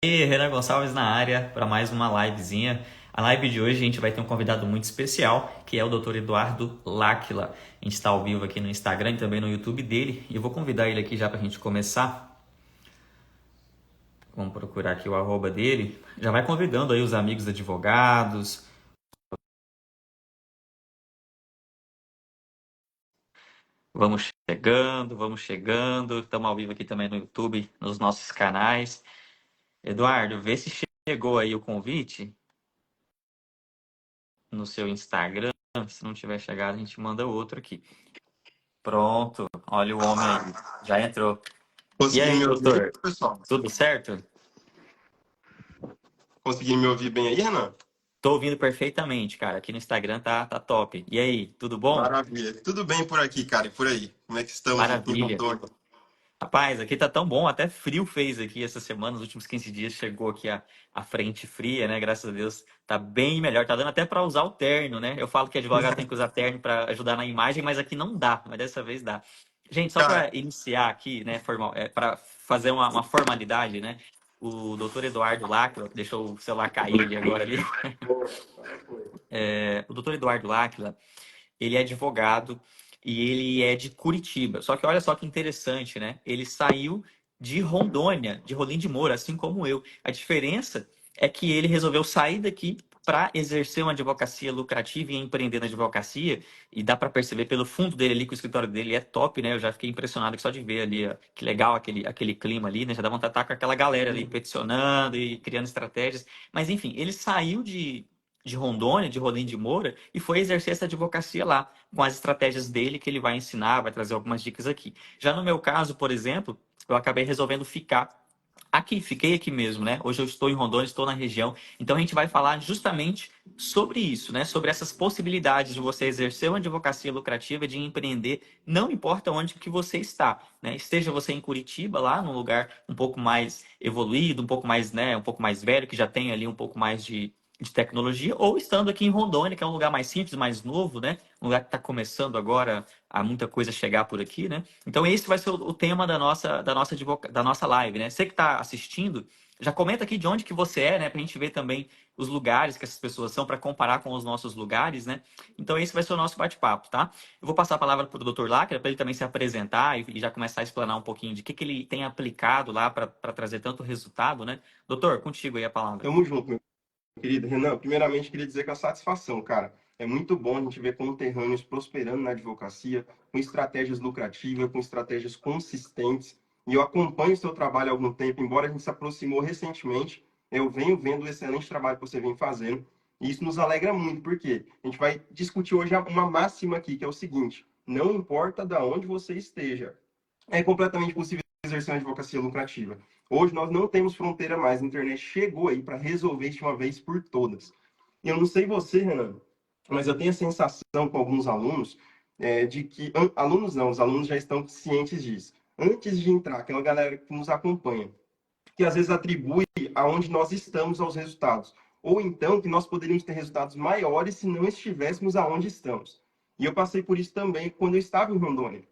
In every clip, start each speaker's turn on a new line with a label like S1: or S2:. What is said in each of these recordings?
S1: E Renan Gonçalves na área para mais uma livezinha. A live de hoje a gente vai ter um convidado muito especial, que é o Dr. Eduardo Láquila. A gente está ao vivo aqui no Instagram e também no YouTube dele. E eu vou convidar ele aqui já para a gente começar. Vamos procurar aqui o arroba dele. Já vai convidando aí os amigos advogados. Vamos chegando, vamos chegando. Estamos ao vivo aqui também no YouTube, nos nossos canais. Eduardo, vê se chegou aí o convite no seu Instagram. Se não tiver chegado, a gente manda outro aqui. Pronto, olha o homem aí. Já entrou. E
S2: Conseguindo
S1: aí,
S2: me ouvir aí,
S1: doutor?
S2: pessoal?
S1: Tudo certo?
S2: Conseguindo me ouvir bem aí, Renan?
S1: Tô ouvindo perfeitamente, cara. Aqui no Instagram tá top. E aí, tudo bom?
S2: Maravilha. Tudo bem por aqui, cara, e por aí? Como é que estão em
S1: Maravilha.
S2: Rondônia?
S1: Rapaz, aqui tá tão bom, até frio fez aqui essa semana, nos últimos 15 dias chegou aqui a frente fria, né? Graças a Deus, tá bem melhor, tá dando até para usar o terno, né? Eu falo que advogado tem que usar terno para ajudar na imagem, mas aqui não dá, mas dessa vez dá. Gente, só
S2: Cara,
S1: para iniciar aqui, né, formal, para fazer uma formalidade, né? O doutor Eduardo Lacra, que deixou o celular cair ali agora ali, o doutor Eduardo Lacra, ele é advogado e ele é de Curitiba. Só que olha só que interessante, né? Ele saiu de Rondônia, de Rolim de Moura, assim como eu. A diferença é que ele resolveu sair daqui para exercer uma advocacia lucrativa e empreender na advocacia. E dá para perceber pelo fundo dele ali que o escritório dele é top, né? Eu já fiquei impressionado só de ver ali, ó, que legal aquele clima ali, né? Já dá vontade de estar com aquela galera ali peticionando e criando estratégias. Mas enfim, ele saiu de Rondônia, de Rolim de Moura, e foi exercer essa advocacia lá, com as estratégias dele que ele vai ensinar, vai trazer algumas dicas aqui. Já no meu caso, por exemplo, eu acabei resolvendo ficar aqui, fiquei aqui mesmo, né? Hoje eu estou em Rondônia, estou na região, então a gente vai falar justamente sobre isso, né? Sobre essas possibilidades de você exercer uma advocacia lucrativa, de empreender, não importa onde que você está, né? Esteja você em Curitiba, lá num lugar um pouco mais evoluído, um pouco mais, né, um pouco mais velho, que já tem ali um pouco mais de tecnologia, ou estando aqui em Rondônia, que é um lugar mais simples, mais novo, né? Um lugar que está começando agora a muita coisa chegar por aqui, né? Então esse vai ser o tema da nossa live, né? Você que está assistindo, já comenta aqui de onde que você é, né? Para a gente ver também os lugares que essas pessoas são para comparar com os nossos lugares, né? Então esse vai ser o nosso bate-papo, tá? Eu vou passar a palavra para o Dr. Lacra para ele também se apresentar e já começar a explanar um pouquinho de que ele tem aplicado lá para trazer tanto resultado, né? Doutor, contigo aí a palavra.
S2: tamo junto, meu querido. Renan, primeiramente queria dizer que a satisfação, cara, é muito bom a gente ver conterrâneos prosperando na advocacia, com estratégias lucrativas, com estratégias consistentes. E eu acompanho o seu trabalho há algum tempo, embora a gente se aproximou recentemente, eu venho vendo o excelente trabalho que você vem fazendo. E isso nos alegra muito, porque a gente vai discutir hoje uma máxima aqui, que é o seguinte: não importa de onde você esteja, é completamente possível exercer uma advocacia lucrativa. Hoje nós não temos fronteira mais, a internet chegou aí para resolver isso de uma vez por todas. E eu não sei você, Renan, mas eu tenho a sensação com alguns alunos de que alunos não, os alunos já estão cientes disso. Antes de entrar, aquela galera que nos acompanha, que às vezes atribui aonde nós estamos aos resultados, ou então que nós poderíamos ter resultados maiores se não estivéssemos aonde estamos. E eu passei por isso também quando eu estava em Rondônia.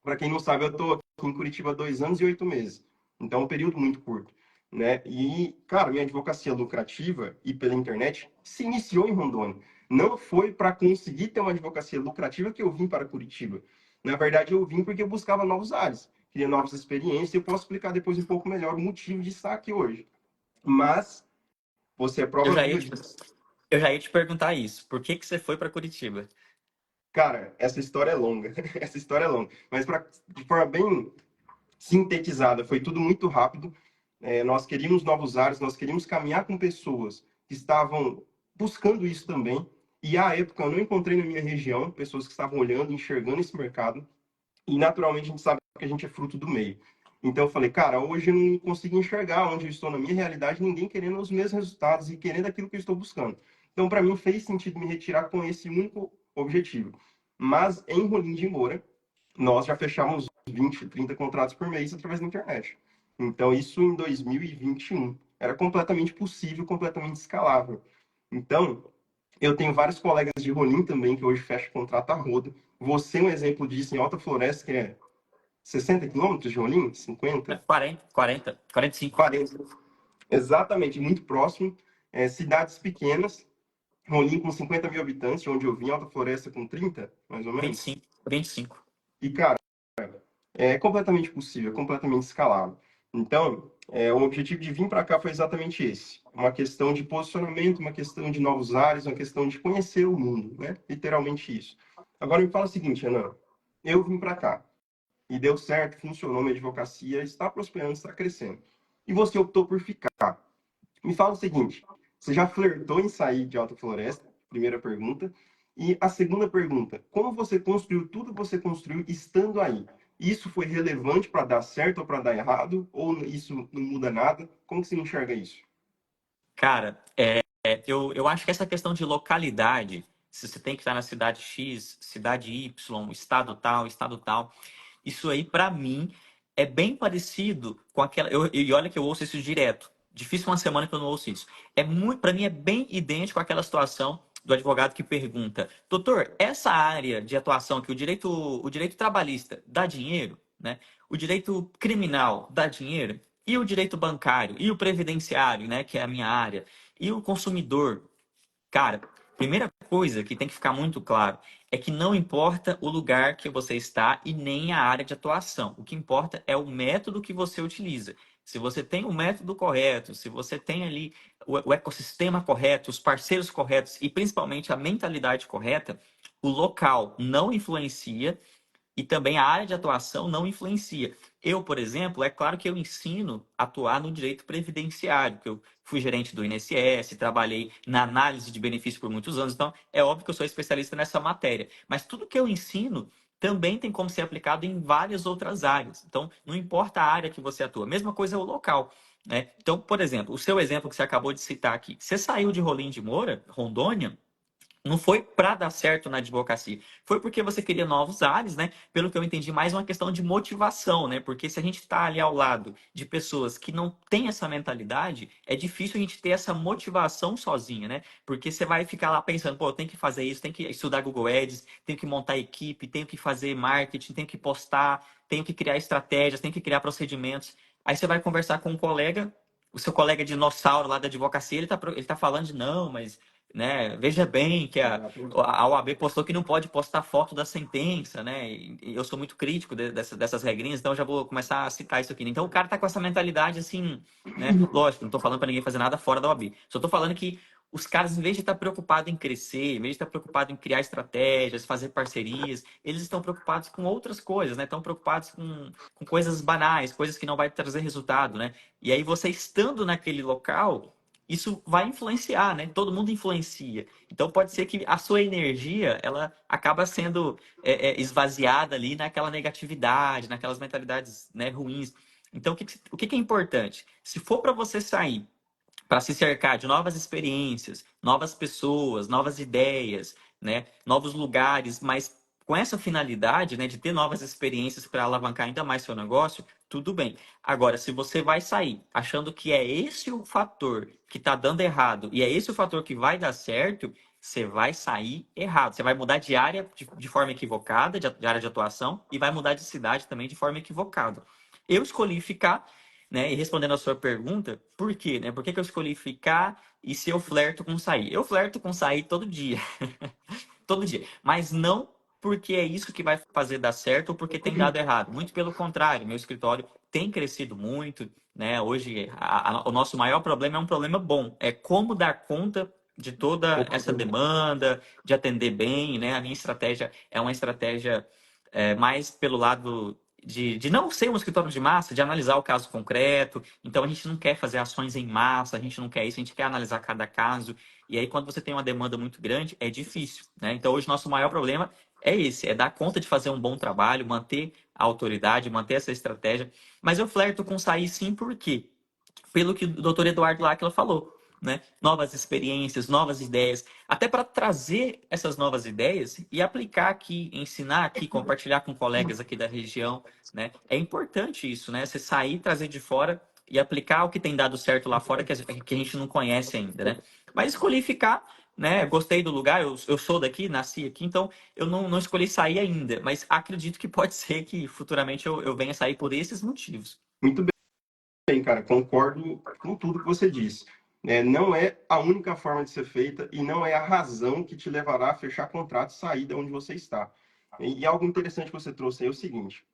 S2: Para quem não sabe, eu estou aqui em Curitiba há 2 anos e 8 meses. Então, é um período muito curto. Né? E, cara, minha advocacia lucrativa e pela internet se iniciou em Rondônia. Não foi para conseguir ter uma advocacia lucrativa que eu vim para Curitiba. Na verdade, eu vim porque eu buscava novos ares, queria novas experiências, e eu posso explicar depois um pouco melhor o motivo de estar aqui hoje. Mas você é
S1: Eu
S2: prova
S1: já ia
S2: viva
S1: te,
S2: disso.
S1: eu já ia te perguntar isso. Por que que você foi para Curitiba?
S2: Cara, essa história é longa. Essa história é longa. Mas de forma bem sintetizada, foi tudo muito rápido. Nós queríamos novos ares, nós queríamos caminhar com pessoas que estavam buscando isso também. E à época eu não encontrei na minha região pessoas que estavam olhando, enxergando esse mercado. E naturalmente a gente sabe que a gente é fruto do meio. Então eu falei, cara, hoje eu não consigo enxergar onde eu estou na minha realidade, ninguém querendo os mesmos resultados e querendo aquilo que eu estou buscando. Então, para mim, fez sentido me retirar com esse único objetivo. Mas em Rolim de Moura, nós já fechamos 20, 30 contratos por mês através da internet. Então, isso em 2021 era completamente possível, completamente escalável. Então, eu tenho vários colegas de Rolim também que hoje fecham contrato a rodo. Você é um exemplo disso em Alta Floresta, que é 60 quilômetros de Rolim, 50,
S1: 40, 40, 45.
S2: 40. Exatamente, muito próximo. Cidades pequenas, Rolim com 50 mil habitantes, de onde eu vim, Alta Floresta com 30, mais ou
S1: vinte e
S2: menos.
S1: cinco, 25.
S2: E, cara, é completamente possível, é completamente escalável. Então, o objetivo de vir para cá foi exatamente esse. Uma questão de posicionamento, uma questão de novos ares, uma questão de conhecer o mundo, né? Literalmente isso. Agora me fala o seguinte, Renan. Eu vim para cá e deu certo, funcionou, minha advocacia está prosperando, está crescendo. E você optou por ficar. Me fala o seguinte, você já flertou em sair de Alta Floresta? Primeira pergunta. E a segunda pergunta, como você construiu tudo que você construiu estando aí? Isso foi relevante para dar certo ou para dar errado? Ou isso não muda nada? Como que você enxerga isso?
S1: Cara, eu acho que essa questão de localidade, se você tem que estar na cidade X, cidade Y, estado tal, isso aí, pra mim, é bem parecido com aquela. E olha que eu ouço isso direto. Difícil uma semana que eu não ouço isso. Para mim, é bem idêntico àquela situação do advogado que pergunta: doutor, essa área de atuação que o direito trabalhista dá dinheiro, né? O direito criminal dá dinheiro? E o direito bancário? E o previdenciário, né? Que é a minha área? E o consumidor? Cara, primeira coisa que tem que ficar muito claro é que não importa o lugar que você está e nem a área de atuação. O que importa é o método que você utiliza. Se você tem o método correto, se você tem ali o ecossistema correto, os parceiros corretos e principalmente a mentalidade correta, o local não influencia e também a área de atuação não influencia. Eu, por exemplo, é claro que eu ensino a atuar no direito previdenciário, que eu fui gerente do INSS, trabalhei na análise de benefícios por muitos anos, então é óbvio que eu sou especialista nessa matéria. Mas tudo que eu ensino também tem como ser aplicado em várias outras áreas. Então, não importa a área que você atua, mesma coisa é o local. Né? Então, por exemplo, o seu exemplo que você acabou de citar aqui, você saiu de Rolim de Moura, Rondônia, não foi para dar certo na advocacia, foi porque você queria novos ares, né? Pelo que eu entendi, mais uma questão de motivação, né? Porque se a gente está ali ao lado de pessoas que não têm essa mentalidade, é difícil a gente ter essa motivação sozinha, né? Porque você vai ficar lá pensando, pô, eu tenho que fazer isso, tenho que estudar Google Ads, tenho que montar equipe, tenho que fazer marketing, tenho que postar, tenho que criar estratégias, tenho que criar procedimentos. Aí você vai conversar com um colega, o seu colega dinossauro lá da advocacia, ele tá falando de não, mas né? Veja bem que a OAB postou que não pode postar foto da sentença, né? E eu sou muito crítico dessas regrinhas, então eu já vou começar a citar isso aqui. Então o cara tá com essa mentalidade assim, né? Lógico, não tô falando para ninguém fazer nada fora da OAB. Só tô falando que os caras, em vez de estar preocupado em crescer, em vez de estar preocupado em criar estratégias, fazer parcerias, eles estão preocupados com outras coisas, né? Estão preocupados com coisas banais, coisas que não vai trazer resultado, né? E aí você estando naquele local, isso vai influenciar, né? Todo mundo influencia. Então pode ser que a sua energia ela acaba sendo esvaziada ali naquela negatividade, naquelas mentalidades, né, ruins. Então o que é importante? Se for para você sair para se cercar de novas experiências, novas pessoas, novas ideias, né, novos lugares, mas com essa finalidade, né, de ter novas experiências para alavancar ainda mais seu negócio, tudo bem. Agora, se você vai sair achando que é esse o fator que está dando errado e é esse o fator que vai dar certo, você vai sair errado. Você vai mudar de área de forma equivocada, de área de atuação, e vai mudar de cidade também de forma equivocada. Eu escolhi ficar, né? E respondendo a sua pergunta, por quê, né? Por que que eu escolhi ficar e se eu flerto com sair? Eu flerto com sair todo dia, todo dia, mas não porque é isso que vai fazer dar certo ou porque tem dado errado. Muito pelo contrário, meu escritório tem crescido muito, né? Hoje o nosso maior problema é um problema bom, é como dar conta de toda essa demanda, de atender bem, né? A minha estratégia é uma estratégia mais pelo lado de não ser um escritório de massa, de analisar o caso concreto. Então, a gente não quer fazer ações em massa, a gente não quer isso, a gente quer analisar cada caso. E aí, quando você tem uma demanda muito grande, é difícil, né? Então, hoje, nosso maior problema é esse, é dar conta de fazer um bom trabalho, manter a autoridade, manter essa estratégia. Mas eu flerto com sair sim, por quê? Pelo que o doutor Eduardo Lacla falou, né? Novas experiências, novas ideias, até para trazer essas novas ideias e aplicar aqui, ensinar aqui, compartilhar com colegas aqui da região, né? É importante isso, né? Você sair, trazer de fora e aplicar o que tem dado certo lá fora que a gente não conhece ainda, né? Mas escolhi ficar, né? Gostei do lugar, eu sou daqui, nasci aqui, então eu não escolhi sair ainda, mas acredito que pode ser que futuramente eu venha sair por esses motivos.
S2: Muito bem, cara, concordo com tudo que você disse. Não é a única forma de ser feita e não é a razão que te levará a fechar contrato e sair de onde você está. E algo interessante que você trouxe aí é o seguinte: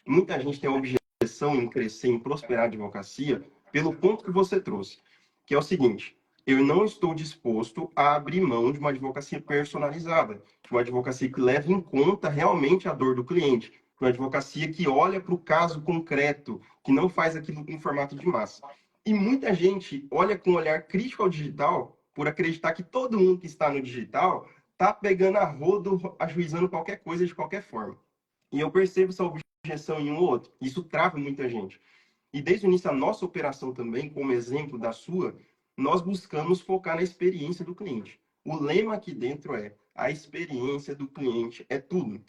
S2: muita gente tem a objeção em crescer, em prosperar a advocacia, pelo ponto que você trouxe, que é o seguinte: eu não estou disposto a abrir mão de uma advocacia personalizada, de uma advocacia que leve em conta realmente a dor do cliente, de uma advocacia que olha para o caso concreto, que não faz aquilo em formato de massa. E muita gente olha com um olhar crítico ao digital por acreditar que todo mundo que está no digital está pegando a rodo, ajuizando qualquer coisa de qualquer forma. E eu percebo essa objeção em um ou outro. Isso trava muita gente. E desde o início, a nossa operação também, como exemplo da sua, nós buscamos focar na experiência do cliente. O lema aqui dentro é: a experiência do cliente é tudo.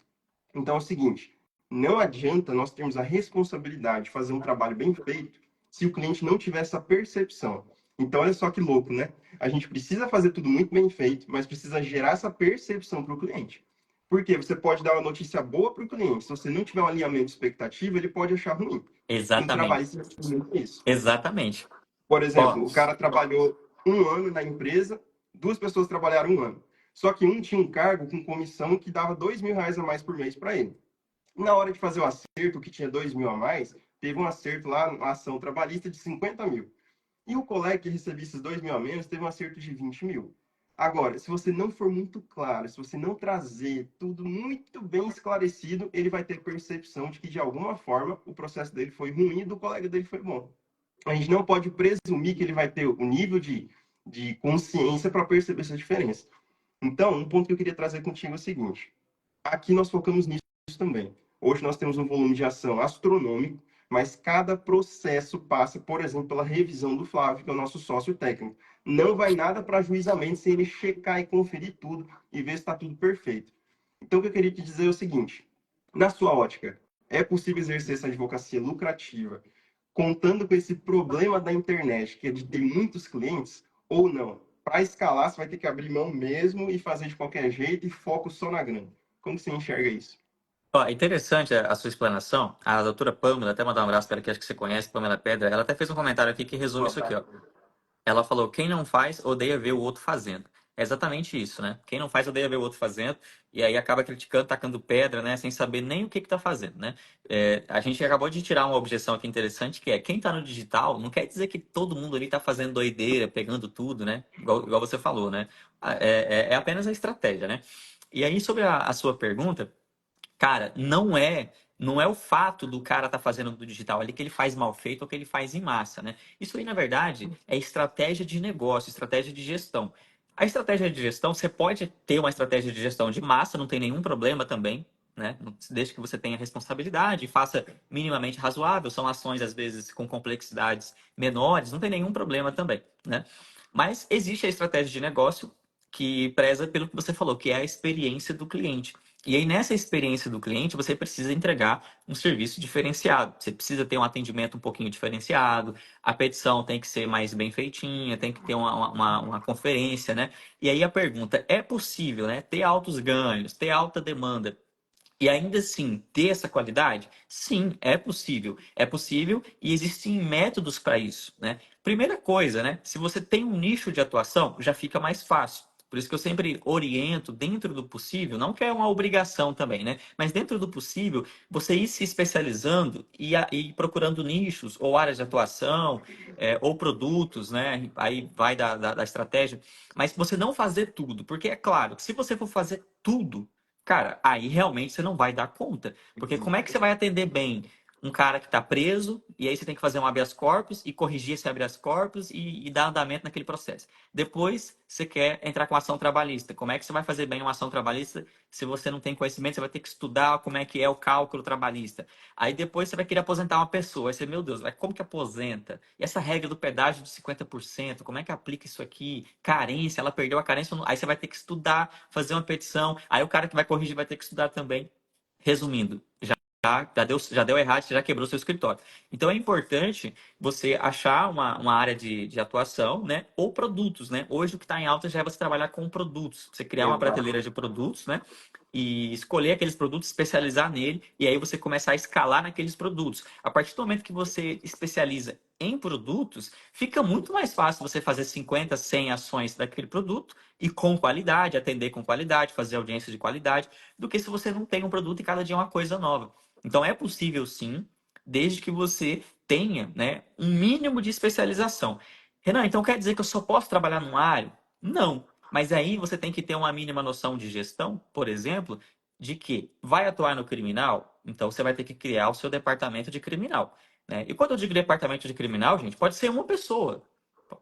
S2: Então é o seguinte: não adianta nós termos a responsabilidade de fazer um trabalho bem feito se o cliente não tiver essa percepção. Então, olha só que louco, né? A gente precisa fazer tudo muito bem feito, mas precisa gerar essa percepção para o cliente. Porque você pode dar uma notícia boa para o cliente, se você não tiver um alinhamento de expectativa, ele pode achar ruim. No trabalho,
S1: Exatamente.
S2: isso.
S1: Exatamente.
S2: Por
S1: Ó,
S2: exemplo, o cara trabalhou um ano na empresa, duas pessoas trabalharam um ano. Só que um tinha um cargo com comissão que dava R$ 2.000 a mais por mês para ele. Na hora de fazer o acerto, que tinha 2.000 a mais, teve um acerto lá, uma ação trabalhista de 50 mil. E o colega que recebia esses 2.000 a menos teve um acerto de 20 mil. Agora, se você não for muito claro, se você não trazer tudo muito bem esclarecido, ele vai ter percepção de que, de alguma forma, o processo dele foi ruim e do colega dele foi bom. A gente não pode presumir que ele vai ter o nível de consciência para perceber essa diferença. Então, um ponto que eu queria trazer contigo é o seguinte: aqui nós focamos nisso também. Hoje nós temos um volume de ação astronômico, mas cada processo passa, por exemplo, pela revisão do Flávio, que é o nosso sócio técnico. Não vai nada para juizamento sem ele checar e conferir tudo e ver se está tudo perfeito. Então, o que eu queria te dizer é o seguinte: na sua ótica, é possível exercer essa advocacia lucrativa contando com esse problema da internet, que é de ter muitos clientes, ou não? Para escalar, você vai ter que abrir mão mesmo e fazer de qualquer jeito e foco só na grana. Como você enxerga isso?
S1: ó, interessante a sua explanação. A doutora Pâmela, até mandar um abraço para ela, que acho que você conhece, Pâmela Pedra, ela até fez um comentário aqui que resume
S2: Boa
S1: isso aqui, ó.
S2: tarde.
S1: Ela falou: quem não faz odeia ver o outro fazendo. É exatamente isso, né? Quem não faz odeia ver o outro fazendo, e aí acaba criticando, tacando pedra, né? Sem saber nem o que está fazendo, né? A gente acabou de tirar uma objeção aqui interessante, que é: quem está no digital não quer dizer que todo mundo ali está fazendo doideira, pegando tudo, né? Igual você falou, né? É apenas a estratégia, né? E aí, sobre a sua pergunta. Cara, não é o fato do cara estar fazendo do digital ali que ele faz mal feito ou que ele faz em massa, né? Isso aí, na verdade, é estratégia de negócio, estratégia de gestão. A estratégia de gestão, você pode ter uma estratégia de gestão de massa, não tem nenhum problema também, né? Desde que você tenha responsabilidade e faça minimamente razoável, são ações, às vezes, com complexidades menores, não tem nenhum problema também, né? Mas existe a estratégia de negócio que preza pelo que você falou, que é a experiência do cliente. E aí, nessa experiência do cliente, você precisa entregar um serviço diferenciado. Você precisa ter um atendimento um pouquinho diferenciado, a petição tem que ser mais bem feitinha, tem que ter uma conferência, né? E aí a pergunta: é possível, né, ter altos ganhos, ter alta demanda e ainda assim ter essa qualidade? Sim, é possível. É possível e existem métodos para isso, né? Primeira coisa, né? Se você tem um nicho de atuação, já fica mais fácil. Por isso que eu sempre oriento, dentro do possível, não que é uma obrigação também, né? Mas dentro do possível, você ir se especializando e procurando nichos ou áreas de atuação, ou produtos, né? Aí vai da estratégia. Mas você não fazer tudo, porque é claro que se você for fazer tudo, cara, aí realmente você não vai dar conta. Porque como é que você vai atender bem um cara que está preso, e aí você tem que fazer um habeas corpus e corrigir esse habeas corpus e dar andamento naquele processo. Depois, você quer entrar com ação trabalhista. Como é que você vai fazer bem uma ação trabalhista se você não tem conhecimento? Você vai ter que estudar como é que é o cálculo trabalhista. Aí depois você vai querer aposentar uma pessoa. Aí você, meu Deus, como que aposenta? E essa regra do pedágio de 50%, como é que aplica isso aqui? Carência, ela perdeu a carência. Aí você vai ter que estudar, fazer uma petição. Aí o cara que vai corrigir vai ter que estudar também. Resumindo, já deu errado, você já quebrou seu escritório. Então é importante você achar uma área de atuação, né? Ou produtos, né? Hoje o que está em alta já é você trabalhar com produtos. Você criar uma
S2: Exato.
S1: prateleira de produtos, né? E escolher aqueles produtos, especializar nele, e aí você começar a escalar naqueles produtos. A partir do momento que você especializa em produtos, fica muito mais fácil você fazer 50, 100 ações daquele produto e com qualidade, atender com qualidade, fazer audiência de qualidade, do que se você não tem um produto e cada dia é uma coisa nova. Então é possível sim, desde que você tenha, né, um mínimo de especialização. Renan, então quer dizer que eu só posso trabalhar numa área? Não. Mas aí você tem que ter uma mínima noção de gestão, por exemplo, de que vai atuar no criminal, então você vai ter que criar o seu departamento de criminal, né? E quando eu digo departamento de criminal, gente, pode ser uma pessoa.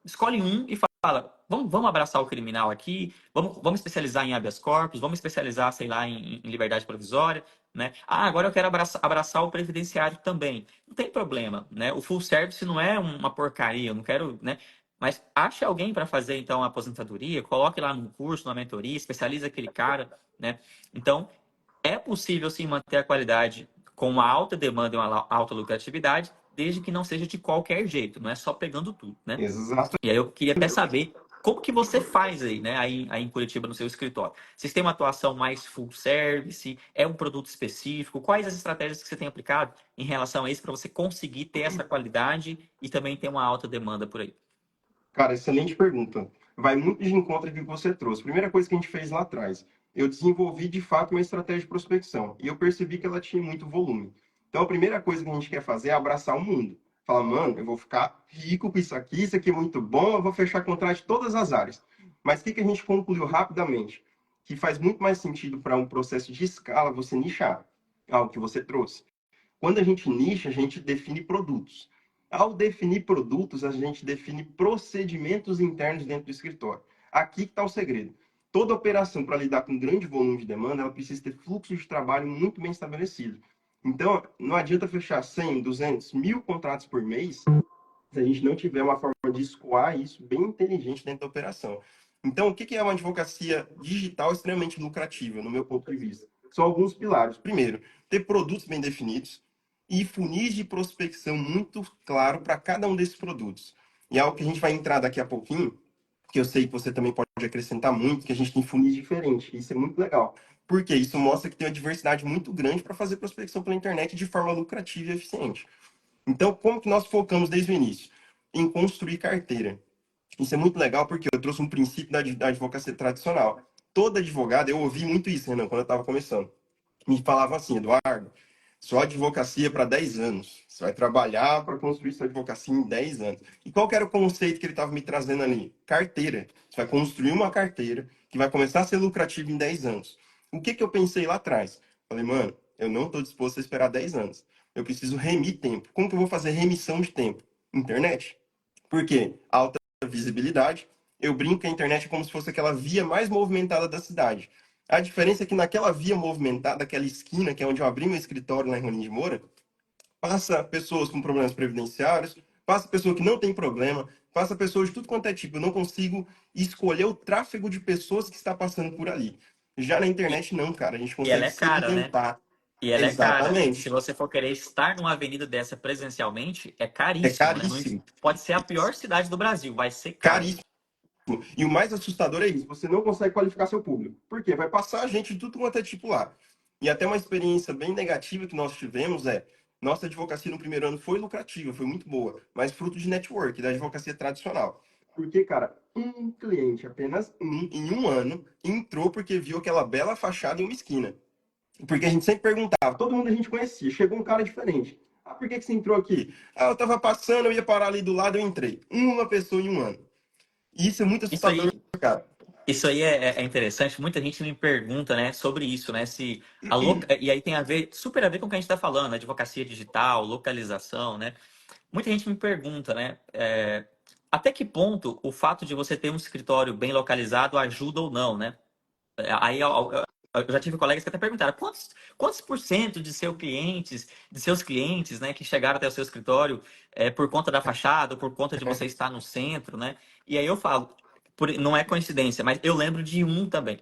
S1: Escolhe um e fala, vamos abraçar o criminal aqui, vamos especializar em habeas corpus, vamos especializar, sei lá, em liberdade provisória, né? Ah, agora eu quero abraçar o previdenciário também. Não tem problema, né? O full service não é uma porcaria, eu não quero, né? Mas ache alguém para fazer, então, a aposentadoria, coloque lá num curso, numa mentoria, especialize aquele cara, né? Então, é possível sim manter a qualidade com uma alta demanda e uma alta lucratividade, desde que não seja de qualquer jeito, não é só pegando tudo, né?
S2: Exato.
S1: E aí eu queria até saber como que você faz aí, né, aí em Curitiba, no seu escritório. Vocês têm uma atuação mais full service? É um produto específico? Quais as estratégias que você tem aplicado em relação a isso para você conseguir ter essa qualidade e também ter uma alta demanda por aí?
S2: Cara, excelente pergunta. Vai muito de encontro com o que você trouxe. Primeira coisa que a gente fez lá atrás, eu desenvolvi de fato uma estratégia de prospecção e eu percebi que ela tinha muito volume. Então, a primeira coisa que a gente quer fazer é abraçar o mundo. Falar, mano, eu vou ficar rico com isso aqui é muito bom, eu vou fechar contrato de todas as áreas. Mas o que que a gente concluiu rapidamente? Que faz muito mais sentido para um processo de escala você nichar, algo que você trouxe. Quando a gente nicha, a gente define produtos. Ao definir produtos, a gente define procedimentos internos dentro do escritório. Aqui está o segredo. Toda operação para lidar com grande volume de demanda, ela precisa ter fluxo de trabalho muito bem estabelecido. Então, não adianta fechar 100, 200, 1000 contratos por mês se a gente não tiver uma forma de escoar isso bem inteligente dentro da operação. Então, o que é uma advocacia digital extremamente lucrativa, no meu ponto de vista? São alguns pilares. Primeiro, ter produtos bem definidos e funis de prospecção muito claro para cada um desses produtos. E é algo que a gente vai entrar daqui a pouquinho, que eu sei que você também pode acrescentar muito, que a gente tem funis diferentes. Isso é muito legal. Porque isso mostra que tem uma diversidade muito grande para fazer prospecção pela internet de forma lucrativa e eficiente. Então, como que nós focamos desde o início? Em construir carteira. Isso é muito legal porque eu trouxe um princípio da advocacia tradicional. Todo advogado, eu ouvi muito isso, Renan, quando eu estava começando. Me falava assim, Eduardo, sua advocacia é para 10 anos. Você vai trabalhar para construir sua advocacia em 10 anos. E qual que era o conceito que ele estava me trazendo ali? Carteira. Você vai construir uma carteira que vai começar a ser lucrativa em 10 anos. O que que eu pensei lá atrás? Falei, mano, eu não estou disposto a esperar 10 anos. Eu preciso remir tempo. Como que eu vou fazer remissão de tempo? Internet. Por quê? Alta visibilidade. Eu brinco que a internet é como se fosse aquela via mais movimentada da cidade. A diferença é que naquela via movimentada, aquela esquina, que é onde eu abri meu escritório lá em Rolim de Moura, passa pessoas com problemas previdenciários, passa pessoa que não tem problema, passa pessoas de tudo quanto é tipo. Eu não consigo escolher o tráfego de pessoas que está passando por ali. Já na
S1: E,
S2: internet, não, cara. A gente
S1: e ela
S2: consegue
S1: é cara, né?
S2: segmentar.
S1: E ela é cara. Se
S2: Exatamente.
S1: você for querer estar numa avenida dessa presencialmente, é
S2: É
S1: caríssimo, né?
S2: caríssimo.
S1: Pode ser a pior cidade do Brasil, vai ser caro.
S2: Caríssimo. E o mais assustador é isso, você não consegue qualificar seu público. Por quê? Vai passar gente de tudo quanto é tipo lá. E até uma experiência bem negativa que nós tivemos é, nossa advocacia no primeiro ano foi lucrativa, foi muito boa, mas fruto de network, da advocacia tradicional. Porque, cara, um cliente, apenas um, em um ano, entrou porque viu aquela bela fachada em uma esquina. Porque a gente sempre perguntava, todo mundo a gente conhecia, chegou um cara diferente. Ah, por que que você entrou aqui? Ah, eu tava passando, eu ia parar ali do lado, eu entrei. Uma pessoa em um ano. E isso é muito
S1: Isso
S2: assustador,
S1: aí,
S2: cara.
S1: isso aí é interessante. Muita gente me pergunta, né, sobre isso, né? Se e aí tem a ver, super a ver com o que a gente está falando, advocacia digital, localização, né? Muita gente me pergunta, né? Até que ponto o fato de você ter um escritório bem localizado ajuda ou não, né? Aí eu já tive colegas que até perguntaram quantos por cento de seus clientes, né, que chegaram até o seu escritório por conta da fachada, ou por conta de você estar no centro, né? E aí eu falo, não é coincidência, mas eu lembro de um também.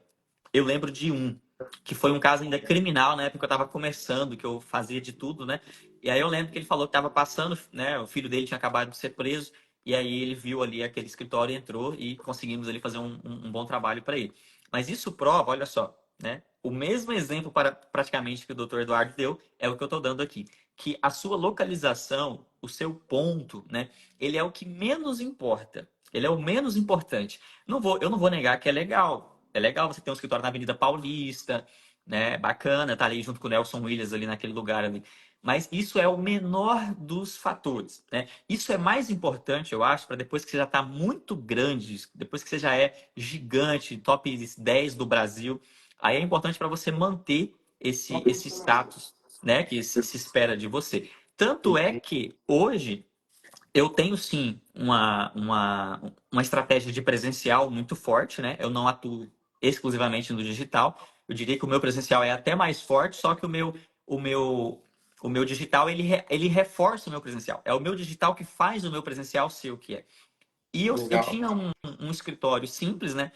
S1: Eu lembro de um, que foi um caso ainda criminal na época que eu estava começando, que eu fazia de tudo, né? E aí eu lembro que ele falou que estava passando, né? O filho dele tinha acabado de ser preso, e aí ele viu ali aquele escritório, entrou e conseguimos ali fazer um bom trabalho para ele. Mas isso prova, olha só, né? O mesmo exemplo para praticamente que o doutor Eduardo deu é o que eu estou dando aqui. que a sua localização, o seu ponto, né, ele é o que menos importa. Ele é o menos importante. Eu não vou negar que é legal. É legal você ter um escritório na Avenida Paulista, né? Bacana, tá ali junto com o Nelson Williams ali naquele lugar ali. Mas isso é o menor dos fatores, né? Isso é mais importante, eu acho, para depois que você já está muito grande, depois que você já é gigante, top 10 do Brasil, aí é importante para você manter esse status, né? Que se espera de você. Tanto é que hoje eu tenho sim uma estratégia de presencial muito forte, né? Eu não atuo exclusivamente no digital. Eu diria que o meu presencial é até mais forte, só que o meu, o meu digital ele reforça o meu presencial. É o meu digital que faz o meu presencial ser o que é. E eu
S2: Legal.
S1: tinha um escritório simples, né?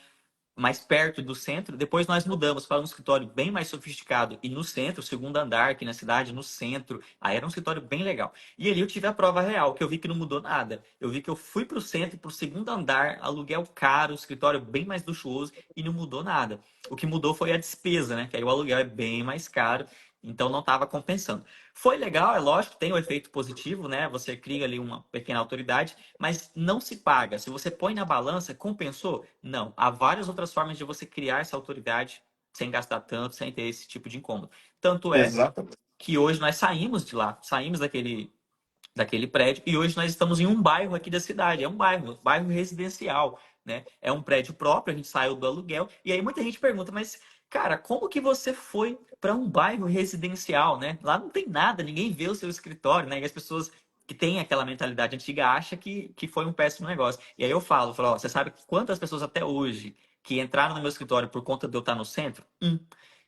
S1: Mais perto do centro. Depois nós mudamos para um escritório bem mais sofisticado e no centro, segundo andar aqui na cidade, no centro. Aí era um escritório bem legal. E ali eu tive a prova real, que eu vi que não mudou nada. Eu vi que eu fui para o centro, para o segundo andar, aluguel caro, escritório bem mais luxuoso e não mudou nada. O que mudou foi a despesa, né? Que aí o aluguel é bem mais caro. Então não estava compensando. Foi legal, é lógico, tem o efeito positivo, né? Você cria ali uma pequena autoridade, mas não se paga. Se você põe na balança, compensou? Não. Há várias outras formas de você criar essa autoridade sem gastar tanto, sem ter esse tipo de incômodo. Tanto é
S2: Exatamente.
S1: que hoje nós saímos de lá, saímos daquele prédio e hoje nós estamos em um bairro aqui da cidade. É um bairro residencial, né? É um prédio próprio, a gente saiu do aluguel. E aí muita gente pergunta, mas, cara, como que você foi para um bairro residencial, né? Lá não tem nada, ninguém vê o seu escritório, né? E as pessoas que têm aquela mentalidade antiga acham que foi um péssimo negócio. E aí eu falo, ó, você sabe quantas pessoas até hoje que entraram no meu escritório por conta de eu estar no centro?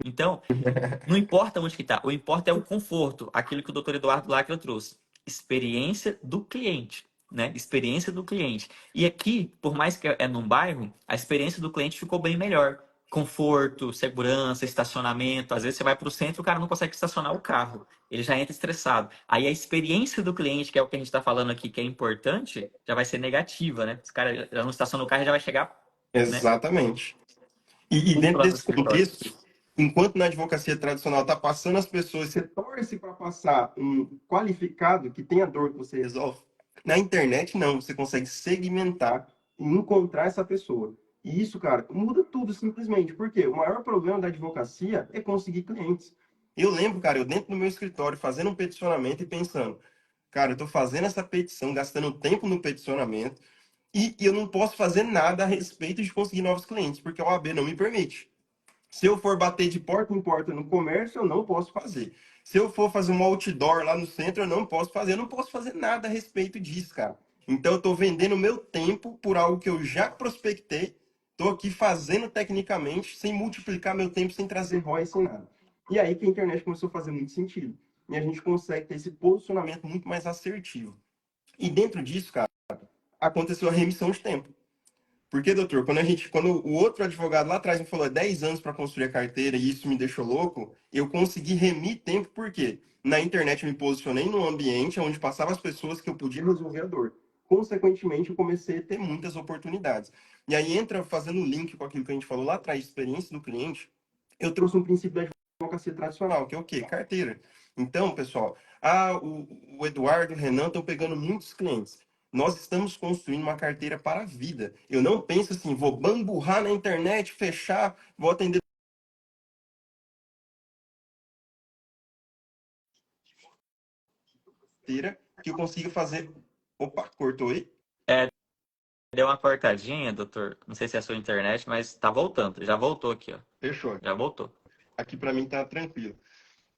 S1: Então, não importa onde que está, o importa é o conforto, aquilo que o doutor Eduardo Lacra trouxe. Experiência do cliente, né? Experiência do cliente. E aqui, por mais que é num bairro, a experiência do cliente ficou bem melhor. Conforto, segurança, estacionamento. Às vezes você vai para o centro e o cara não consegue estacionar o carro. Ele já entra estressado. Aí a experiência do cliente, que é o que a gente está falando aqui, que é importante, já vai ser negativa, né? Esse cara já não estaciona o carro e já vai chegar, né?
S2: Exatamente. E dentro
S1: Lá no
S2: desse
S1: escritório.
S2: contexto, enquanto na advocacia tradicional está passando as pessoas, você torce para passar um qualificado que tem a dor que você resolve. Na internet, não. Você consegue segmentar e encontrar essa pessoa. E isso, cara, muda tudo simplesmente. Porque o maior problema da advocacia é conseguir clientes. Eu lembro, cara, eu dentro do meu escritório fazendo um peticionamento e pensando, cara, eu estou fazendo essa petição, gastando tempo no peticionamento, e eu não posso fazer nada a respeito de conseguir novos clientes, porque a OAB não me permite. Se eu for bater de porta em porta no comércio, eu não posso fazer. Se eu for fazer um outdoor lá no centro, eu não posso fazer. Eu não posso fazer nada a respeito disso, cara. Então, eu estou vendendo meu tempo por algo que eu já prospectei. Estou aqui fazendo tecnicamente, sem multiplicar meu tempo, sem trazer ROI, sem nada. E aí que a internet começou a fazer muito sentido. E a gente consegue ter esse posicionamento muito mais assertivo. E dentro disso, cara, aconteceu a remissão de tempo. Porque, doutor, quando o outro advogado lá atrás me falou 10 anos para construir a carteira e isso me deixou louco, eu consegui remir tempo, porque na internet eu me posicionei num ambiente onde passavam as pessoas que eu podia resolver a dor. Consequentemente, eu comecei a ter muitas oportunidades. E aí entra, fazendo o link com aquilo que a gente falou lá atrás, experiência do cliente, eu trouxe um princípio da advocacia tradicional, que é o quê? Carteira. Então, pessoal, o Eduardo e o Renan estão pegando muitos clientes. Nós estamos construindo uma carteira para a vida. Eu não penso assim, vou bamburrar na internet, fechar, vou atender carteira que eu consiga fazer. Opa, cortou aí?
S1: É, deu uma cortadinha, doutor. Não sei se é a sua internet, mas tá voltando. Já voltou aqui, ó.
S2: Fechou.
S1: Já voltou.
S2: Aqui para mim tá tranquilo.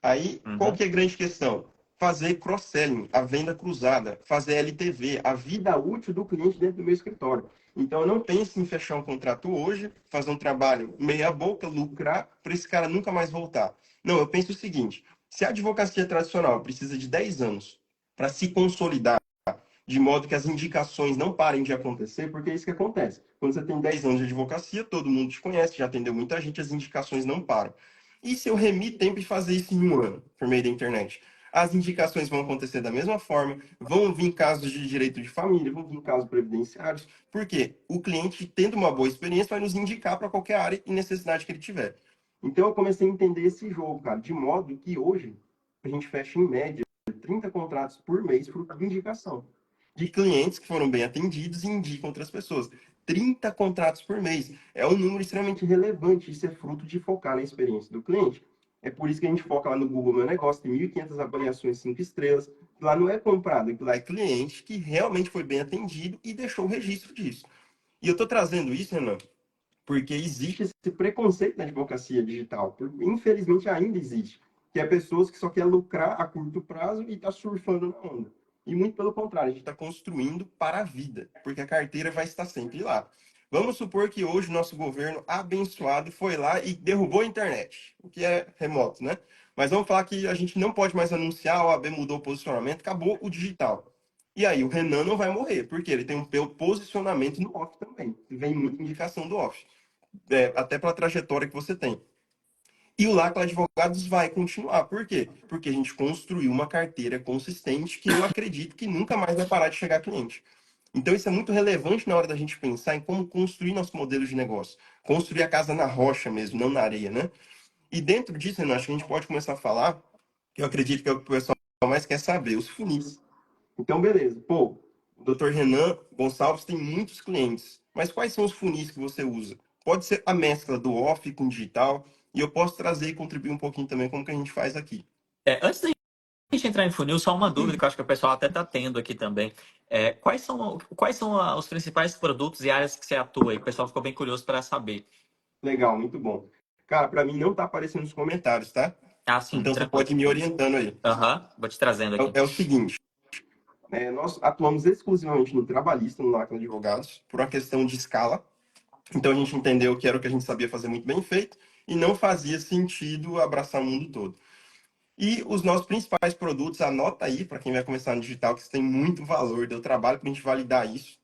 S2: Aí, qual
S1: Uhum.
S2: que é a grande questão? Fazer cross-selling, a venda cruzada, fazer LTV, a vida útil do cliente dentro do meu escritório. Então, eu não penso em fechar um contrato hoje, fazer um trabalho meia boca, lucrar, para esse cara nunca mais voltar. Não, eu penso o seguinte, se a advocacia tradicional precisa de 10 anos para se consolidar, de modo que as indicações não parem de acontecer, porque é isso que acontece. Quando você tem 10 anos de advocacia, todo mundo te conhece, já atendeu muita gente, as indicações não param. E se eu remir tempo e fazer isso em um ano, por meio da internet? As indicações vão acontecer da mesma forma, vão vir casos de direito de família, vão vir casos previdenciários, porque o cliente, tendo uma boa experiência, vai nos indicar para qualquer área e necessidade que ele tiver. Então eu comecei a entender esse jogo, cara, de modo que hoje a gente fecha em média 30 contratos por mês fruto de indicação. De clientes que foram bem atendidos e indicam outras pessoas. 30 contratos por mês. É um número extremamente relevante. Isso é fruto de focar na experiência do cliente. É por isso que a gente foca lá no Google Meu Negócio, tem 1.500 avaliações 5 estrelas. Lá não é comprado, lá é cliente que realmente foi bem atendido e deixou o registro disso. E eu estou trazendo isso, Renan, porque existe esse preconceito na advocacia digital. Infelizmente ainda existe. Que é pessoas que só querem lucrar a curto prazo e está surfando na onda. E muito pelo contrário, a gente está construindo para a vida, porque a carteira vai estar sempre lá. Vamos supor que hoje o nosso governo abençoado foi lá e derrubou a internet, o que é remoto, né? Mas vamos falar que a gente não pode mais anunciar, a OAB mudou o posicionamento, acabou o digital. E aí o Renan não vai morrer, porque ele tem um posicionamento no off também. Vem muita indicação do off, até pela trajetória que você tem. E o Lacla Advogados vai continuar. Por quê? Porque a gente construiu uma carteira consistente que eu acredito que nunca mais vai parar de chegar cliente. Então, isso é muito relevante na hora da gente pensar em como construir nosso modelo de negócio. Construir a casa na rocha mesmo, não na areia, né? E dentro disso, Renan, acho que a gente pode começar a falar, que eu acredito que é o que o pessoal mais quer saber, os funis. Então, beleza. Pô, o Dr. Renan Gonçalves tem muitos clientes, mas quais são os funis que você usa? Pode ser a mescla do off com digital, e eu posso trazer e contribuir um pouquinho também como que a gente faz aqui.
S1: Antes da gente entrar em funil, só uma dúvida que eu acho que o pessoal até está tendo aqui também. Quais são os principais produtos e áreas que você atua aí? O pessoal ficou bem curioso para saber.
S2: Legal, muito bom. Cara, para mim não tá aparecendo nos comentários, tá?
S1: Ah, sim,
S2: Então você
S1: tranquilo.
S2: pode ir me orientando aí.
S1: Aham, vou te trazendo aqui.
S2: É o seguinte, nós atuamos exclusivamente no trabalhista, no Lacla Advogados, por uma questão de escala. Então a gente entendeu que era o que a gente sabia fazer muito bem feito e não fazia sentido abraçar o mundo todo. E os nossos principais produtos, anota aí, para quem vai começar no digital, que isso tem muito valor, deu trabalho para a gente validar isso,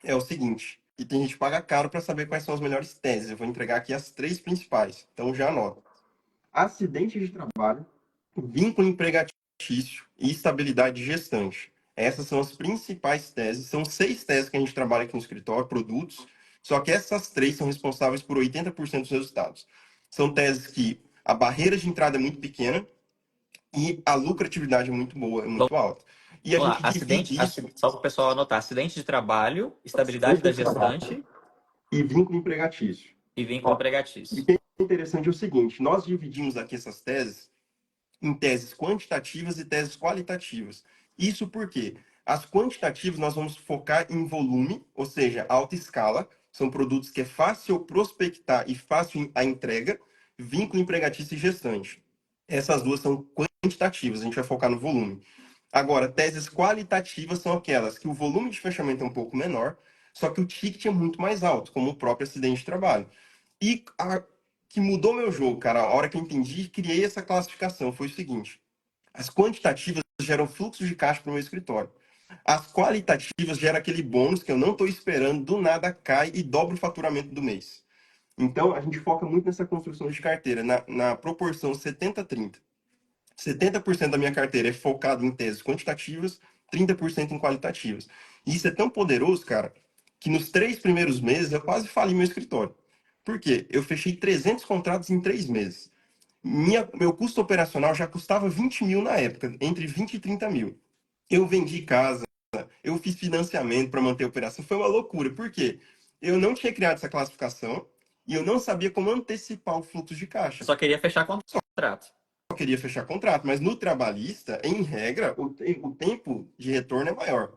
S2: é o seguinte, e tem gente que paga caro para saber quais são as melhores teses. Eu vou entregar aqui as três principais, então já anota. Acidente de trabalho, vínculo empregatício e estabilidade gestante. Essas são as principais teses. São 6 teses que a gente trabalha aqui no escritório, produtos. Só que essas três são responsáveis por 80% dos resultados. São teses que a barreira de entrada é muito pequena e a lucratividade é muito boa, é
S1: Vamos
S2: muito alta. E a
S1: lá.
S2: gente divide isso
S1: Só para o pessoal anotar. Acidente de trabalho, estabilidade
S2: acidente
S1: da
S2: de trabalho
S1: gestante
S2: e vínculo empregatício.
S1: e vínculo
S2: Ó, e o
S1: empregatício.
S2: que é interessante é o seguinte, nós dividimos aqui essas teses em teses quantitativas e teses qualitativas. Isso porque as quantitativas nós vamos focar em volume, ou seja, alta escala, são produtos que é fácil prospectar e fácil a entrega, vínculo empregatício e gestante. Essas duas são quantitativas, a gente vai focar no volume. Agora, teses qualitativas são aquelas que o volume de fechamento é um pouco menor, só que o ticket é muito mais alto, como o próprio acidente de trabalho. E a que mudou meu jogo, cara, a hora que eu entendi e criei essa classificação foi o seguinte: as quantitativas geram fluxo de caixa para o meu escritório. As qualitativas geram aquele bônus que eu não estou esperando, do nada cai e dobra o faturamento do mês. Então, a gente foca muito nessa construção de carteira, na proporção 70-30. 70% da minha carteira é focado em teses quantitativas, 30% em qualitativas. E isso é tão poderoso, cara, que nos 3 primeiros meses eu quase falei meu escritório. Por quê? Eu fechei 300 contratos em 3 meses. Meu custo operacional já custava 20 mil na época, entre 20 e 30 mil. Eu vendi casa, eu fiz financiamento para manter a operação. Foi uma loucura. Por quê? Eu não tinha criado essa classificação e eu não sabia como antecipar o fluxo de
S1: Eu
S2: caixa.
S1: só queria fechar contrato.
S2: Eu queria fechar contrato, mas no trabalhista, em regra, o tempo de retorno é maior.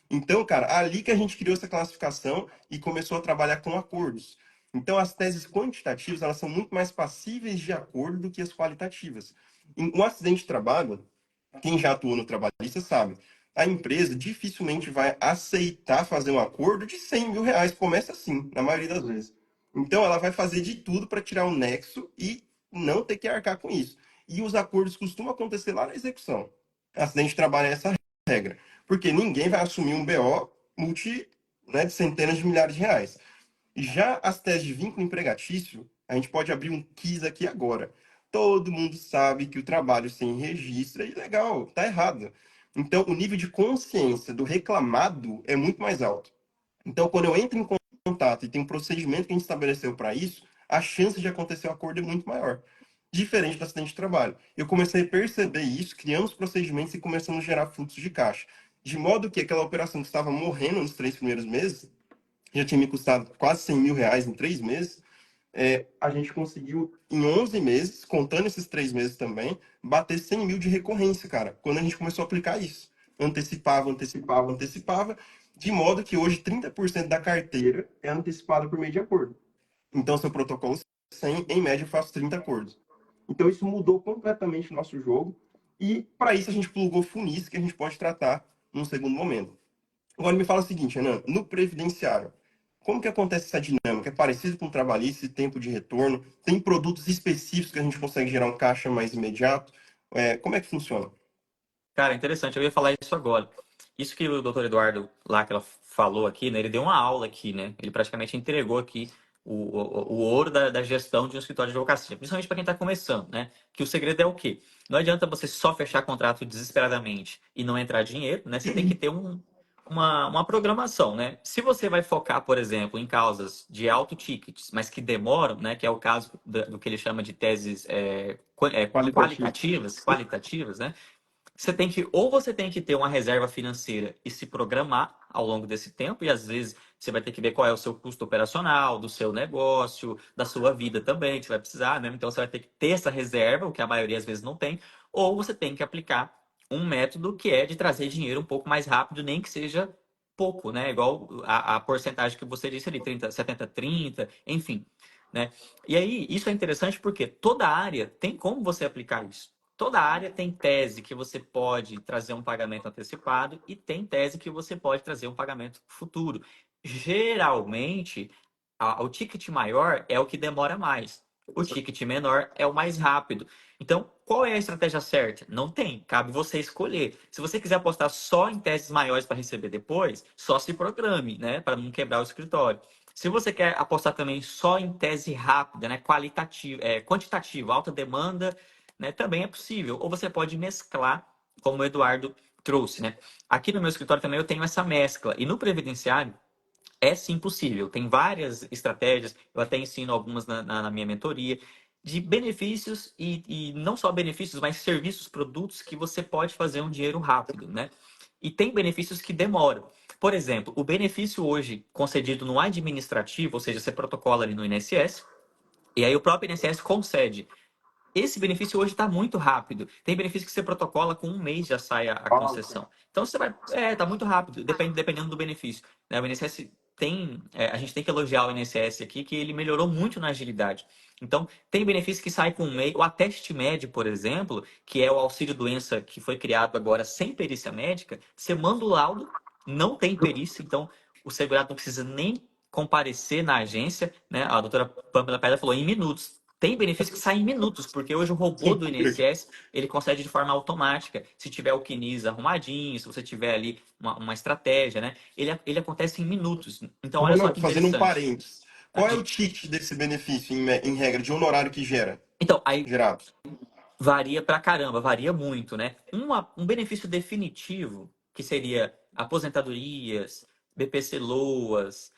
S2: Então, cara, ali que a gente criou essa classificação e começou a trabalhar com acordos. Então, as teses quantitativas, elas são muito mais passíveis de acordo do que as qualitativas. Em um acidente de trabalho, quem já atuou no trabalhista sabe, a empresa dificilmente vai aceitar fazer um acordo de 100 mil reais. Começa assim, na maioria das vezes. Então, ela vai fazer de tudo para tirar o nexo e não ter que arcar com isso. E os acordos costumam acontecer lá na execução. Acidente de trabalho é essa regra. Porque ninguém vai assumir um BO multi, né, de centenas de milhares de reais. Já as teses de vínculo empregatício, a gente pode abrir um quiz aqui agora. Todo mundo sabe que o trabalho sem registro é ilegal, tá errado. Então, o nível de consciência do reclamado é muito mais alto. Então, quando eu entro em contato e tem um procedimento que a gente estabeleceu para isso, a chance de acontecer o acordo é muito maior. diferente do acidente de trabalho. Eu comecei a perceber isso, criamos procedimentos e começamos a gerar fluxo de caixa. De modo que aquela operação que estava morrendo nos 3 primeiros meses, já tinha me custado quase R$ 100.000 em 3 meses, a gente conseguiu, em 11 meses, contando esses 3 meses também, bater 100 mil de recorrência, cara, quando a gente começou a aplicar isso. Antecipava, antecipava, antecipava, de modo que hoje 30% da carteira é antecipada por meio de acordo. Então, seu protocolo 100, em média, eu faço 30 acordos. Então, isso mudou completamente o nosso jogo. E, para isso, a gente plugou funis que a gente pode tratar num segundo momento. Agora, me fala o seguinte, Renan, no previdenciário, como que acontece essa dinâmica? É parecido com o trabalhista, esse tempo de retorno? Tem produtos específicos que a gente consegue gerar um caixa mais imediato? Como é que funciona?
S1: Cara, interessante, eu ia falar isso agora. Isso que o doutor Eduardo lá que ela falou aqui, né? Ele deu uma aula aqui, né? Ele praticamente entregou aqui o ouro da gestão de um escritório de advocacia, principalmente para quem está começando, né? Que o segredo é o quê? Não adianta você só fechar contrato desesperadamente e não entrar dinheiro, né? Você tem que ter uma programação, né? Se você vai focar, por exemplo, em causas de alto tickets, mas que demoram, né? Que é o caso do que ele chama de teses
S2: Qualitativo.
S1: qualitativas, né? Você tem que ter uma reserva financeira e se programar ao longo desse tempo, e às vezes você vai ter que ver qual é o seu custo operacional, do seu negócio, da sua vida também, que você vai precisar, né? Então você vai ter que ter essa reserva, o que a maioria às vezes não tem, ou você tem que aplicar um método que é de trazer dinheiro um pouco mais rápido, nem que seja pouco, né? Igual a porcentagem que você disse ali, 30, 70, 30, enfim, né? E aí, isso é interessante porque toda área tem como você aplicar isso. Toda área tem tese que você pode trazer um pagamento antecipado e tem tese que você pode trazer um pagamento futuro. Geralmente, o ticket maior é o que demora mais. O ticket menor é o mais rápido. Então, qual é a estratégia certa? Não tem, cabe você escolher. Se você quiser apostar só em teses maiores para receber depois, só se programe, né, para não quebrar o escritório. Se você quer apostar também só em tese rápida, né, qualitativa, quantitativa, alta demanda, né, também é possível. Ou você pode mesclar, como o Eduardo trouxe, né? Aqui no meu escritório também eu tenho essa mescla. E no previdenciário é sim possível. Tem várias estratégias, eu até ensino algumas na minha mentoria, de benefícios e não só benefícios, mas serviços, produtos que você pode fazer um dinheiro rápido, né? E tem benefícios que demoram. Por exemplo, o benefício hoje concedido no administrativo, ou seja, você protocola ali no INSS, e aí o próprio INSS concede. Esse benefício hoje está muito rápido. Tem benefício que você protocola com um mês já sai a concessão. Então você vai. Tá muito rápido, dependendo do benefício. Né? O INSS tem. A gente tem que elogiar o INSS aqui, que ele melhorou muito na agilidade. Então, tem benefício que sai com um mês. O Ateste Med, por exemplo, que é o auxílio-doença que foi criado agora sem perícia médica, você manda o laudo, não tem perícia, então o segurado não precisa nem comparecer na agência, né? A doutora Pamela Pedra falou em minutos. Tem benefício que sai em minutos, porque hoje o robô do INSS ele concede de forma automática. Se tiver o CNIS arrumadinho, se você tiver ali uma estratégia, né? Ele acontece em minutos. Então, olha só
S2: Renan,
S1: que
S2: fazendo um
S1: interessante.
S2: parênteses, qual é o ticket desse benefício, em regra, de honorário que gera?
S1: Então, aí
S2: Gerado?
S1: varia pra caramba, varia muito, né? Um benefício definitivo, que seria aposentadorias, BPC-LOAS,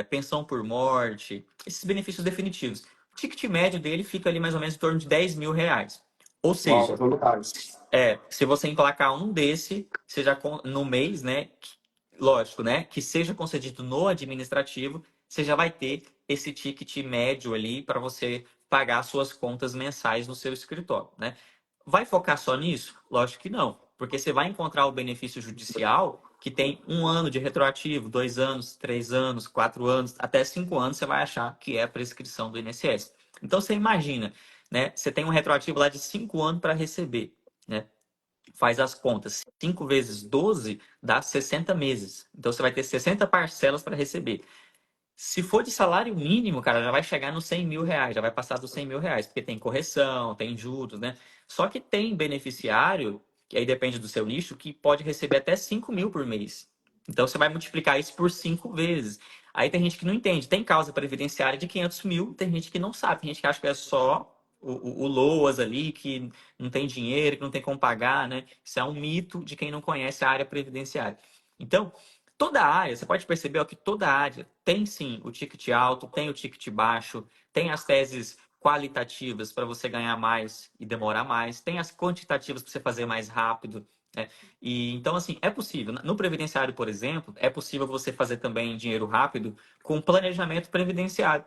S1: pensão por morte, esses benefícios definitivos. O ticket médio dele fica ali mais ou menos em torno de R$ 10.000. Ou
S2: Uau,
S1: seja,
S2: honorário.
S1: se você emplacar um desse, seja no mês, né? Lógico, né? Que seja concedido no administrativo, você já vai ter esse ticket médio ali para você pagar suas contas mensais no seu escritório, né? Vai focar só nisso? Lógico que não, porque você vai encontrar o benefício judicial que tem 1 ano de retroativo, 2 anos, 3 anos, 4 anos, até 5 anos você vai achar que é a prescrição do INSS. Então você imagina, né? Você tem um retroativo lá de 5 anos para receber, né? Faz as contas. 5 vezes 12 dá 60 meses. Então você vai ter 60 parcelas para receber. Se for de salário mínimo, cara, já vai chegar nos R$ 100.000, já vai passar dos R$ 100.000, porque tem correção, tem juros, né? Só que tem beneficiário, que aí depende do seu nicho, que pode receber até 5.000 por mês. Então você vai multiplicar isso por 5 vezes. Aí tem gente que não entende. Tem causa previdenciária de 500 mil, tem gente que não sabe, tem gente que acha que é só o LOAS ali, que não tem dinheiro, que não tem como pagar, né? Isso é um mito de quem não conhece a área previdenciária. Então, toda área, você pode perceber ó, que toda área tem sim o ticket alto, tem o ticket baixo, tem as teses qualitativas para você ganhar mais e demorar mais, tem as quantitativas para você fazer mais rápido, né? E então, assim, é possível. No previdenciário, por exemplo, é possível você fazer também dinheiro rápido com planejamento previdenciário.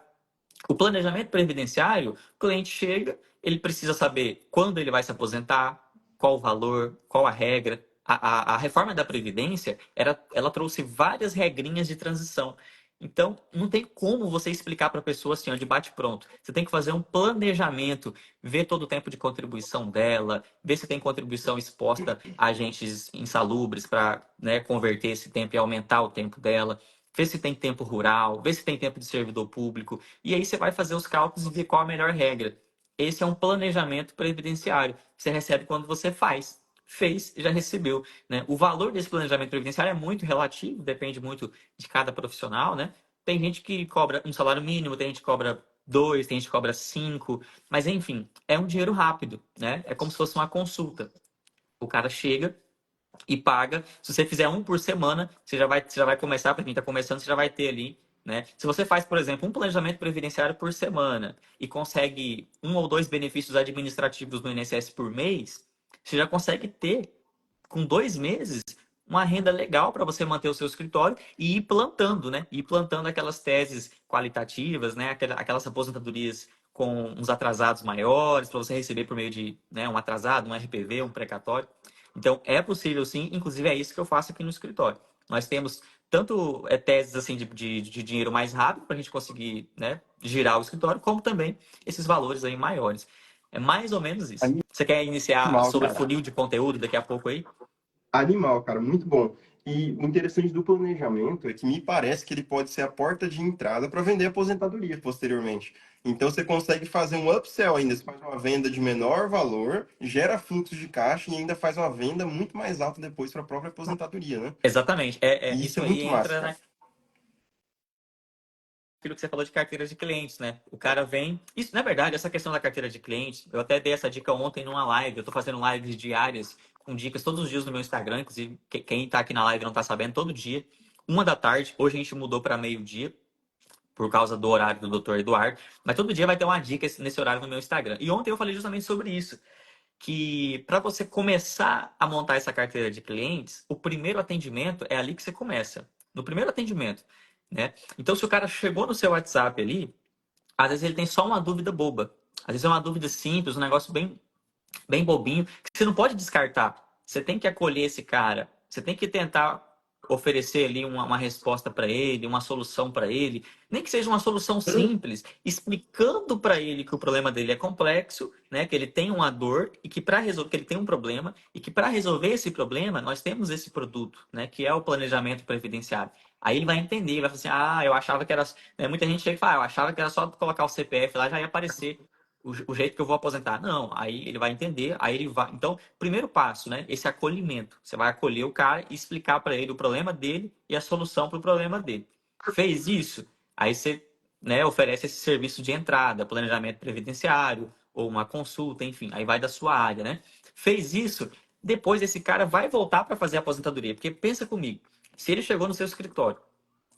S1: O planejamento previdenciário, o cliente chega, ele precisa saber quando ele vai se aposentar, qual o valor, qual a regra. A reforma da Previdência, ela trouxe várias regrinhas de transição. Então, não tem como você explicar para a pessoa assim, ó, de bate-pronto. Você tem que fazer um planejamento, ver todo o tempo de contribuição dela, ver se tem contribuição exposta a agentes insalubres para, né, converter esse tempo e aumentar o tempo dela, ver se tem tempo rural, ver se tem tempo de servidor público. E aí você vai fazer os cálculos e ver qual a melhor regra. Esse é um planejamento previdenciário. Você recebe quando você faz. Fez, já recebeu, né? O valor desse planejamento previdenciário é muito relativo, depende muito de cada profissional, né? Tem gente que cobra um salário mínimo, tem gente que cobra dois, tem gente que cobra cinco, mas enfim, é um dinheiro rápido, né? É como se fosse uma consulta. O cara chega e paga. Se você fizer um por semana, você já vai começar, para quem está começando, você já vai ter ali, né? Se você faz, por exemplo, um planejamento previdenciário por semana e consegue um ou dois benefícios administrativos no INSS por mês, você já consegue ter, com 2 meses, uma renda legal para você manter o seu escritório e ir plantando, né? Ir plantando aquelas teses qualitativas, né? Aquelas aposentadorias com uns atrasados maiores para você receber por meio de, né, um atrasado, um RPV, um precatório. Então, é possível sim, inclusive é isso que eu faço aqui no escritório. Nós temos tanto teses assim de dinheiro mais rápido para a gente conseguir, né, girar o escritório, como também esses valores aí maiores. É mais ou menos isso. Você quer iniciar
S2: Animal,
S1: sobre
S2: cara.
S1: funil de conteúdo daqui a pouco aí?
S2: Animal, cara, muito bom. E o interessante do planejamento é que me parece que ele pode ser a porta de entrada para vender aposentadoria posteriormente. Então você consegue fazer um upsell ainda, você faz uma venda de menor valor, gera fluxo de caixa e ainda faz uma venda muito mais alta depois para a própria aposentadoria, né?
S1: Exatamente.
S2: E isso
S1: Isso
S2: é
S1: aí
S2: muito massa,
S1: entra
S2: cara.
S1: naquilo que você falou de carteira de clientes, né? O cara vem. Isso, na verdade, essa questão da carteira de clientes, eu até dei essa dica ontem numa live. Eu tô fazendo lives diárias com dicas todos os dias no meu Instagram. Inclusive, quem tá aqui na live não tá sabendo, todo dia. 1 da tarde. Hoje a gente mudou para meio-dia por causa do horário do Dr. Eduardo. Mas todo dia vai ter uma dica nesse horário no meu Instagram. E ontem eu falei justamente sobre isso. Que para você começar a montar essa carteira de clientes, o primeiro atendimento é ali que você começa. No primeiro atendimento, né? Então, se o cara chegou no seu WhatsApp ali, às vezes ele tem só uma dúvida boba. Às vezes é uma dúvida simples, um negócio bem bobinho, que você não pode descartar. Você tem que acolher esse cara, você tem que tentar oferecer ali uma resposta para ele, uma solução para ele, nem que seja uma solução simples, explicando para ele que o problema dele é complexo, né, que ele tem uma dor e que para resolver, que ele tem um problema e que para resolver esse problema nós temos esse produto, né, que é o planejamento previdenciário. Aí ele vai entender, ele vai falar assim, eu achava que era, né, muita gente chega e fala, eu achava que era só colocar o CPF lá já ia aparecer o jeito que eu vou aposentar. Não, aí ele vai entender, aí ele vai. Então, primeiro passo, né? Esse acolhimento. Você vai acolher o cara e explicar para ele o problema dele e a solução para o problema dele. Fez isso, aí você, né, oferece esse serviço de entrada, planejamento previdenciário, ou uma consulta, enfim, aí vai da sua área, né? Fez isso, depois esse cara vai voltar para fazer a aposentadoria. Porque pensa comigo, se ele chegou no seu escritório,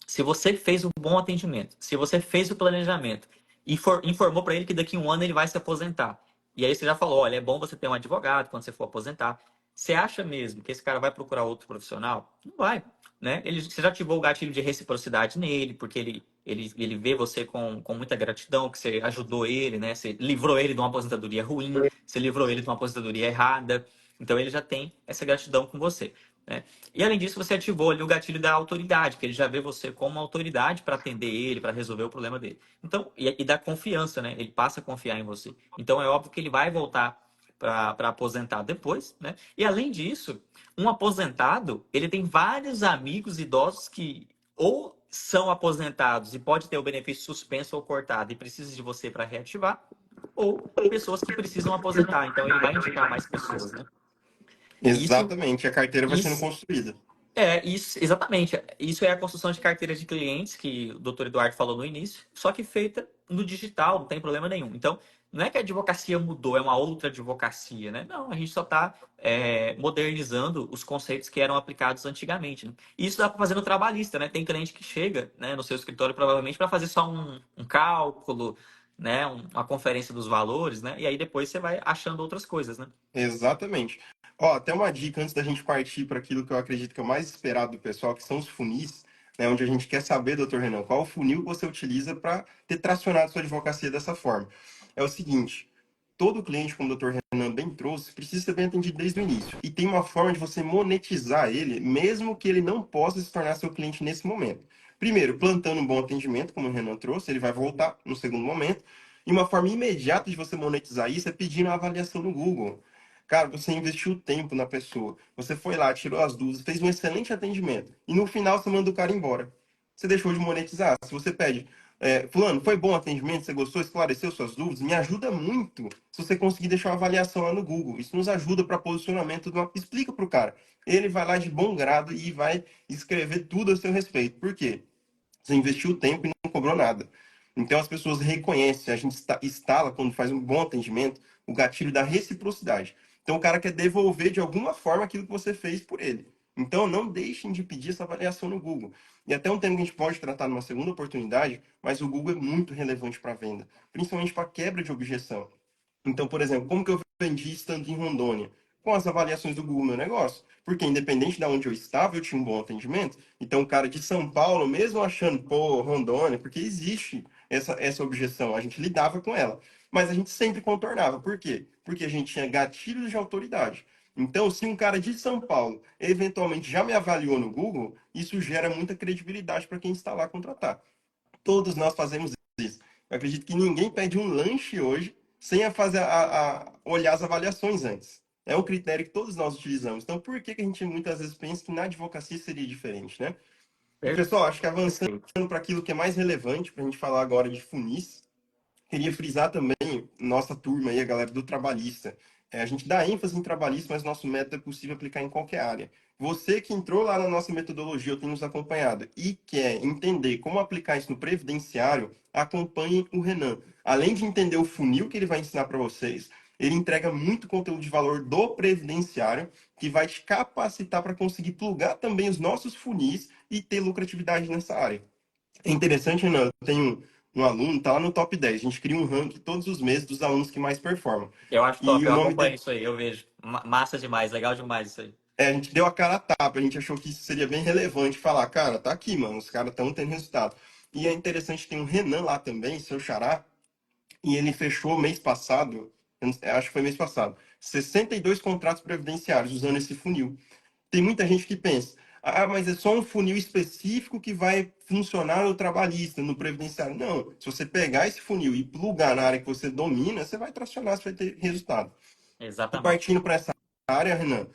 S1: se você fez um bom atendimento, se você fez o planejamento e informou para ele que daqui a um ano ele vai se aposentar. E aí você já falou, olha, é bom você ter um advogado quando você for aposentar. Você acha mesmo que esse cara vai procurar outro profissional? Não vai, né? Você já ativou o gatilho de reciprocidade nele, porque ele vê você com muita gratidão, que você ajudou ele, né? Você livrou ele de uma aposentadoria ruim, você livrou ele de uma aposentadoria errada. Então ele já tem essa gratidão com você, né? E além disso, você ativou ali o gatilho da autoridade, que ele já vê você como uma autoridade para atender ele, para resolver o problema dele. Então, e da confiança, né? Ele passa a confiar em você. Então é óbvio que ele vai voltar para aposentar depois, né? E além disso, um aposentado, ele tem vários amigos idosos que ou são aposentados e pode ter o benefício suspenso ou cortado e precisa de você para reativar, ou pessoas que precisam aposentar. Então ele vai indicar mais pessoas, né? Isso,
S2: Exatamente, a carteira vai sendo
S1: isso
S2: construída.
S1: isso, exatamente. Isso é a construção de carteira de clientes que o Dr. Eduardo falou no início, só que feita no digital, não tem problema nenhum. Então, não é que a advocacia mudou, é uma outra advocacia, né? Não, a gente só está modernizando os conceitos que eram aplicados antigamente, né? E isso dá para fazer no trabalhista, né? Tem cliente que chega, né, no seu escritório provavelmente para fazer só um cálculo, né? Uma conferência dos valores, né? E aí depois você vai achando outras coisas, né?
S2: Exatamente. Ó, até uma dica antes da gente partir para aquilo que eu acredito que é o mais esperado do pessoal, que são os funis, né, onde a gente quer saber, doutor Renan, qual o funil que você utiliza para ter tracionado sua advocacia dessa forma. É o seguinte, todo cliente, como o doutor Renan bem trouxe, precisa ser bem atendido desde o início. E tem uma forma de você monetizar ele, mesmo que ele não possa se tornar seu cliente nesse momento. Primeiro, plantando um bom atendimento, como o Renan trouxe, ele vai voltar no segundo momento. E uma forma imediata de você monetizar isso é pedindo uma avaliação no Google. Cara, você investiu tempo na pessoa. Você foi lá, tirou as dúvidas, fez um excelente atendimento. E no final você manda o cara embora. Você deixou de monetizar. Se você pede, fulano, foi bom o atendimento, você gostou, esclareceu suas dúvidas, me ajuda muito se você conseguir deixar uma avaliação lá no Google. Isso nos ajuda para posicionamento. Explica para o cara. Ele vai lá de bom grado e vai escrever tudo a seu respeito. Por quê? Você investiu tempo e não cobrou nada. Então as pessoas reconhecem, a gente instala, quando faz um bom atendimento, o gatilho da reciprocidade. Então o cara quer devolver de alguma forma aquilo que você fez por ele. Então não deixem de pedir essa avaliação no Google. E até um tema que a gente pode tratar numa segunda oportunidade, mas o Google é muito relevante para a venda, principalmente para quebra de objeção. Então, por exemplo, como que eu vendi estando em Rondônia? Com as avaliações do Google Meu Negócio. Porque independente de onde eu estava, eu tinha um bom atendimento. Então, o cara de São Paulo, mesmo achando, pô, Rondônia, porque existe essa objeção, a gente lidava com ela. Mas a gente sempre contornava. Por quê? Porque a gente tinha gatilhos de autoridade. Então, se um cara de São Paulo eventualmente já me avaliou no Google, isso gera muita credibilidade para quem está lá contratar. Todos nós fazemos isso. Eu acredito que ninguém pede um lanche hoje sem fazer olhar as avaliações antes. É um critério que todos nós utilizamos. Então, por que que a gente muitas vezes pensa que na advocacia seria diferente, né? E, pessoal, acho que avançando
S1: Perfeito.
S2: para aquilo que é mais relevante, para a gente falar agora de funis, queria frisar também nossa turma aí, a galera do trabalhista. A gente dá ênfase em trabalhista, mas nosso método é possível aplicar em qualquer área. Você que entrou lá na nossa metodologia, ou tem nos acompanhado, e quer entender como aplicar isso no previdenciário, acompanhe o Renan. Além de entender o funil que ele vai ensinar para vocês, ele entrega muito conteúdo de valor do previdenciário, que vai te capacitar para conseguir plugar também os nossos funis e ter lucratividade nessa área. É interessante, Renan, eu tenho um aluno, tá lá no top 10. A gente cria um ranking todos os meses dos alunos que mais performam.
S1: Eu acho
S2: E
S1: top,
S2: o
S1: eu
S2: nome
S1: acompanho
S2: dele,
S1: isso aí, eu vejo. Massa demais, legal demais isso aí.
S2: a gente deu a cara a tapa, a gente achou que isso seria bem relevante falar, cara, tá aqui, mano, os caras estão tendo resultado. E é interessante, tem um Renan lá também, seu xará, e ele fechou mês passado, acho que foi mês passado, 62 contratos previdenciários usando esse funil. Tem muita gente que pensa, ah, mas é só um funil específico que vai funcionar no trabalhista, no previdenciário. Não, se você pegar esse funil e plugar na área que você domina, você vai tracionar, você vai ter resultado. E
S1: Exatamente.
S2: partindo para essa área, Renan,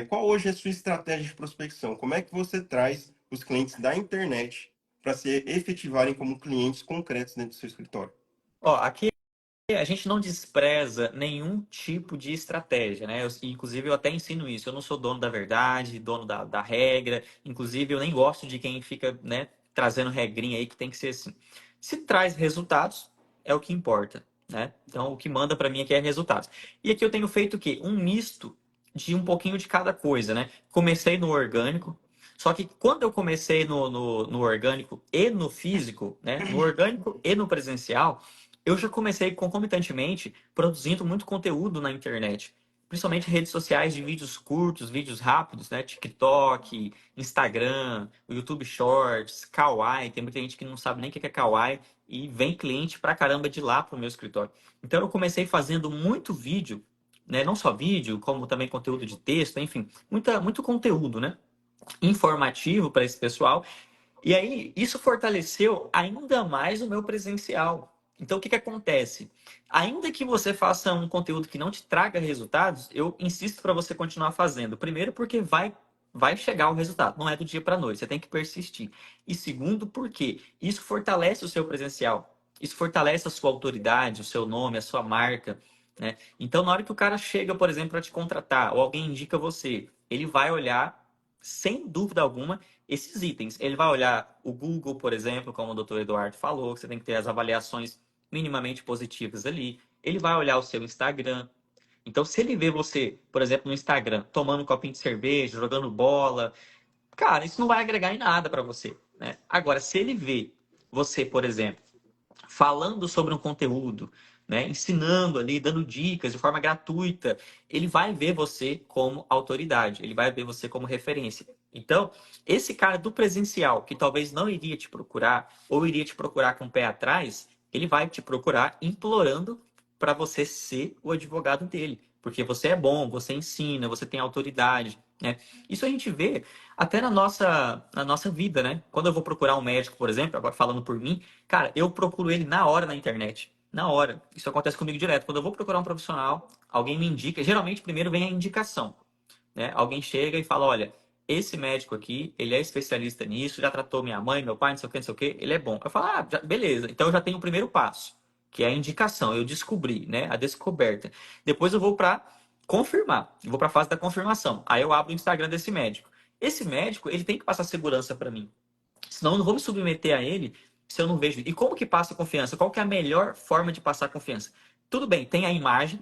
S2: qual hoje é a sua estratégia de prospecção? Como é que você traz os clientes da internet para se efetivarem como clientes concretos dentro do seu escritório?
S1: Ó, aqui a gente não despreza nenhum tipo de estratégia, né? Inclusive, eu até ensino isso. Eu não sou dono da verdade, dono da regra. Inclusive, eu nem gosto de quem fica, né, trazendo regrinha aí que tem que ser assim. Se traz resultados, é o que importa, né? Então, o que manda para mim aqui é resultados. E aqui eu tenho feito o quê? Um misto de um pouquinho de cada coisa, né? Comecei no orgânico. Só que quando eu comecei no orgânico e no físico, né? No orgânico e no presencial, eu já comecei concomitantemente produzindo muito conteúdo na internet, principalmente redes sociais de vídeos curtos, vídeos rápidos, né? TikTok, Instagram, o YouTube Shorts, Kawaii. Tem muita gente que não sabe nem o que é Kawaii e vem cliente pra caramba de lá pro meu escritório. Então eu comecei fazendo muito vídeo, né? Não só vídeo, como também conteúdo de texto, enfim, muito conteúdo, né? Informativo para esse pessoal e aí, isso fortaleceu ainda mais o meu presencial. Então, o que que acontece? Ainda que você faça um conteúdo que não te traga resultados, eu insisto para você continuar fazendo. Primeiro, porque vai chegar o resultado, não é do dia para a noite, você tem que persistir. E segundo, porque isso fortalece o seu presencial. Isso fortalece a sua autoridade, o seu nome, a sua marca, né? Então, na hora que o cara chega, por exemplo, para te contratar, ou alguém indica você, ele vai olhar, sem dúvida alguma, esses itens. Ele vai olhar o Google, por exemplo, como o doutor Eduardo falou, que você tem que ter as avaliações minimamente positivas ali. Ele vai olhar o seu Instagram. Então, se ele vê você, por exemplo, no Instagram, tomando um copinho de cerveja, jogando bola, cara, isso não vai agregar em nada para você, né? Agora, se ele vê você, por exemplo, falando sobre um conteúdo, né, ensinando ali, dando dicas de forma gratuita, ele vai ver você como autoridade, ele vai ver você como referência. Então, esse cara do presencial, que talvez não iria te procurar, ou iria te procurar com o pé atrás, ele vai te procurar implorando para você ser o advogado dele. Porque você é bom, você ensina, você tem autoridade, né? Isso a gente vê até na nossa vida, né? Quando eu vou procurar um médico, por exemplo, agora falando por mim, cara, eu procuro ele na hora na internet. Na hora. Isso acontece comigo direto. Quando eu vou procurar um profissional, alguém me indica. Geralmente, primeiro vem a indicação, né? Alguém chega e fala: olha, esse médico aqui, ele é especialista nisso, já tratou minha mãe, meu pai, não sei o que, não sei o que, ele é bom. Eu falo: ah, beleza. Então eu já tenho o primeiro passo, que é a indicação. Eu descobri, né? A descoberta. Depois eu vou para confirmar. Eu vou para a fase da confirmação. Aí eu abro o Instagram desse médico. Esse médico, ele tem que passar segurança para mim. Senão eu não vou me submeter a ele se eu não vejo. E como que passa confiança? Qual que é a melhor forma de passar confiança? Tudo bem, tem a imagem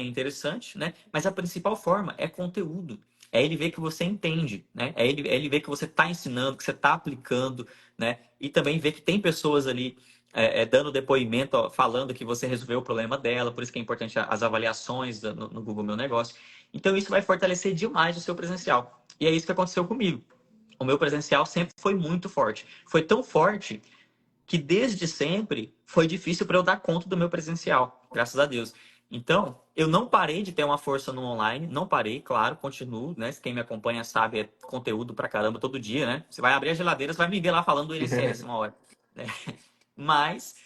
S1: é interessante, né? Mas a principal forma é conteúdo. É ele ver que você entende, né? É ele ver que você está ensinando, que você está aplicando, né? E também ver que tem pessoas ali dando depoimento, ó, falando que você resolveu o problema dela, por isso que é importante as avaliações no Google Meu Negócio. Então isso vai fortalecer demais o seu presencial. E é isso que aconteceu comigo. O meu presencial sempre foi muito forte. Foi tão forte que desde sempre foi difícil para eu dar conta do meu presencial, graças a Deus. Então, eu não parei de ter uma força no online, não parei, claro, continuo, né? Quem me acompanha sabe, é conteúdo pra caramba todo dia, né? Você vai abrir a geladeira, você vai me ver lá falando do INSS uma hora, né? Mas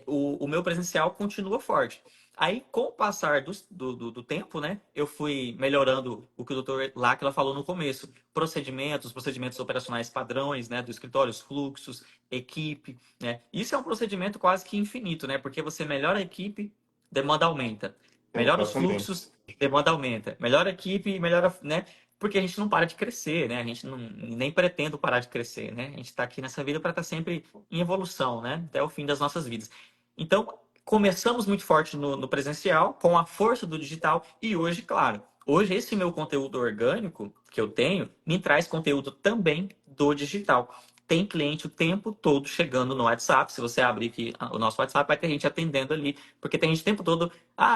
S1: o meu presencial continua forte. Aí, com o passar do tempo, né, eu fui melhorando o que o doutor Láquila falou no começo. Procedimentos operacionais padrões, né, do escritório, os fluxos, equipe, né? Isso é um procedimento quase que infinito, né? Porque você melhora a equipe, demanda aumenta. Melhora os
S2: Exatamente.
S1: fluxos, demanda aumenta. Melhora a equipe, melhora, né? Porque a gente não para de crescer, né? A gente não, nem pretende parar de crescer, né? A gente está aqui nessa vida para estar sempre em evolução, né? Até o fim das nossas vidas. Então, começamos muito forte no presencial, com a força do digital, e hoje, claro, hoje esse meu conteúdo orgânico que eu tenho me traz conteúdo também do digital. Tem cliente o tempo todo chegando no WhatsApp. Se você abrir aqui o nosso WhatsApp, vai ter gente atendendo ali, porque tem gente o tempo todo,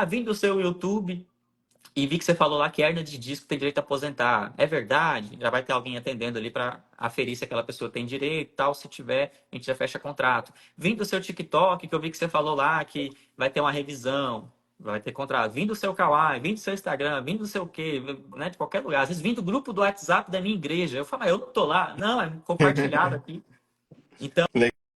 S1: vim do seu YouTube, e vi que você falou lá que hernia de disco tem direito a aposentar. É verdade? Já vai ter alguém atendendo ali para aferir se aquela pessoa tem direito e tal. Se tiver, a gente já fecha contrato. Vim do seu TikTok, que eu vi que você falou lá que vai ter uma revisão, vai ter contrato. Vim do seu Kawaii, vim do seu Instagram, vim do seu quê, né? De qualquer lugar. Às vezes vim do grupo do WhatsApp da minha igreja. Eu falo: eu não tô lá. Não, é compartilhado aqui. Então,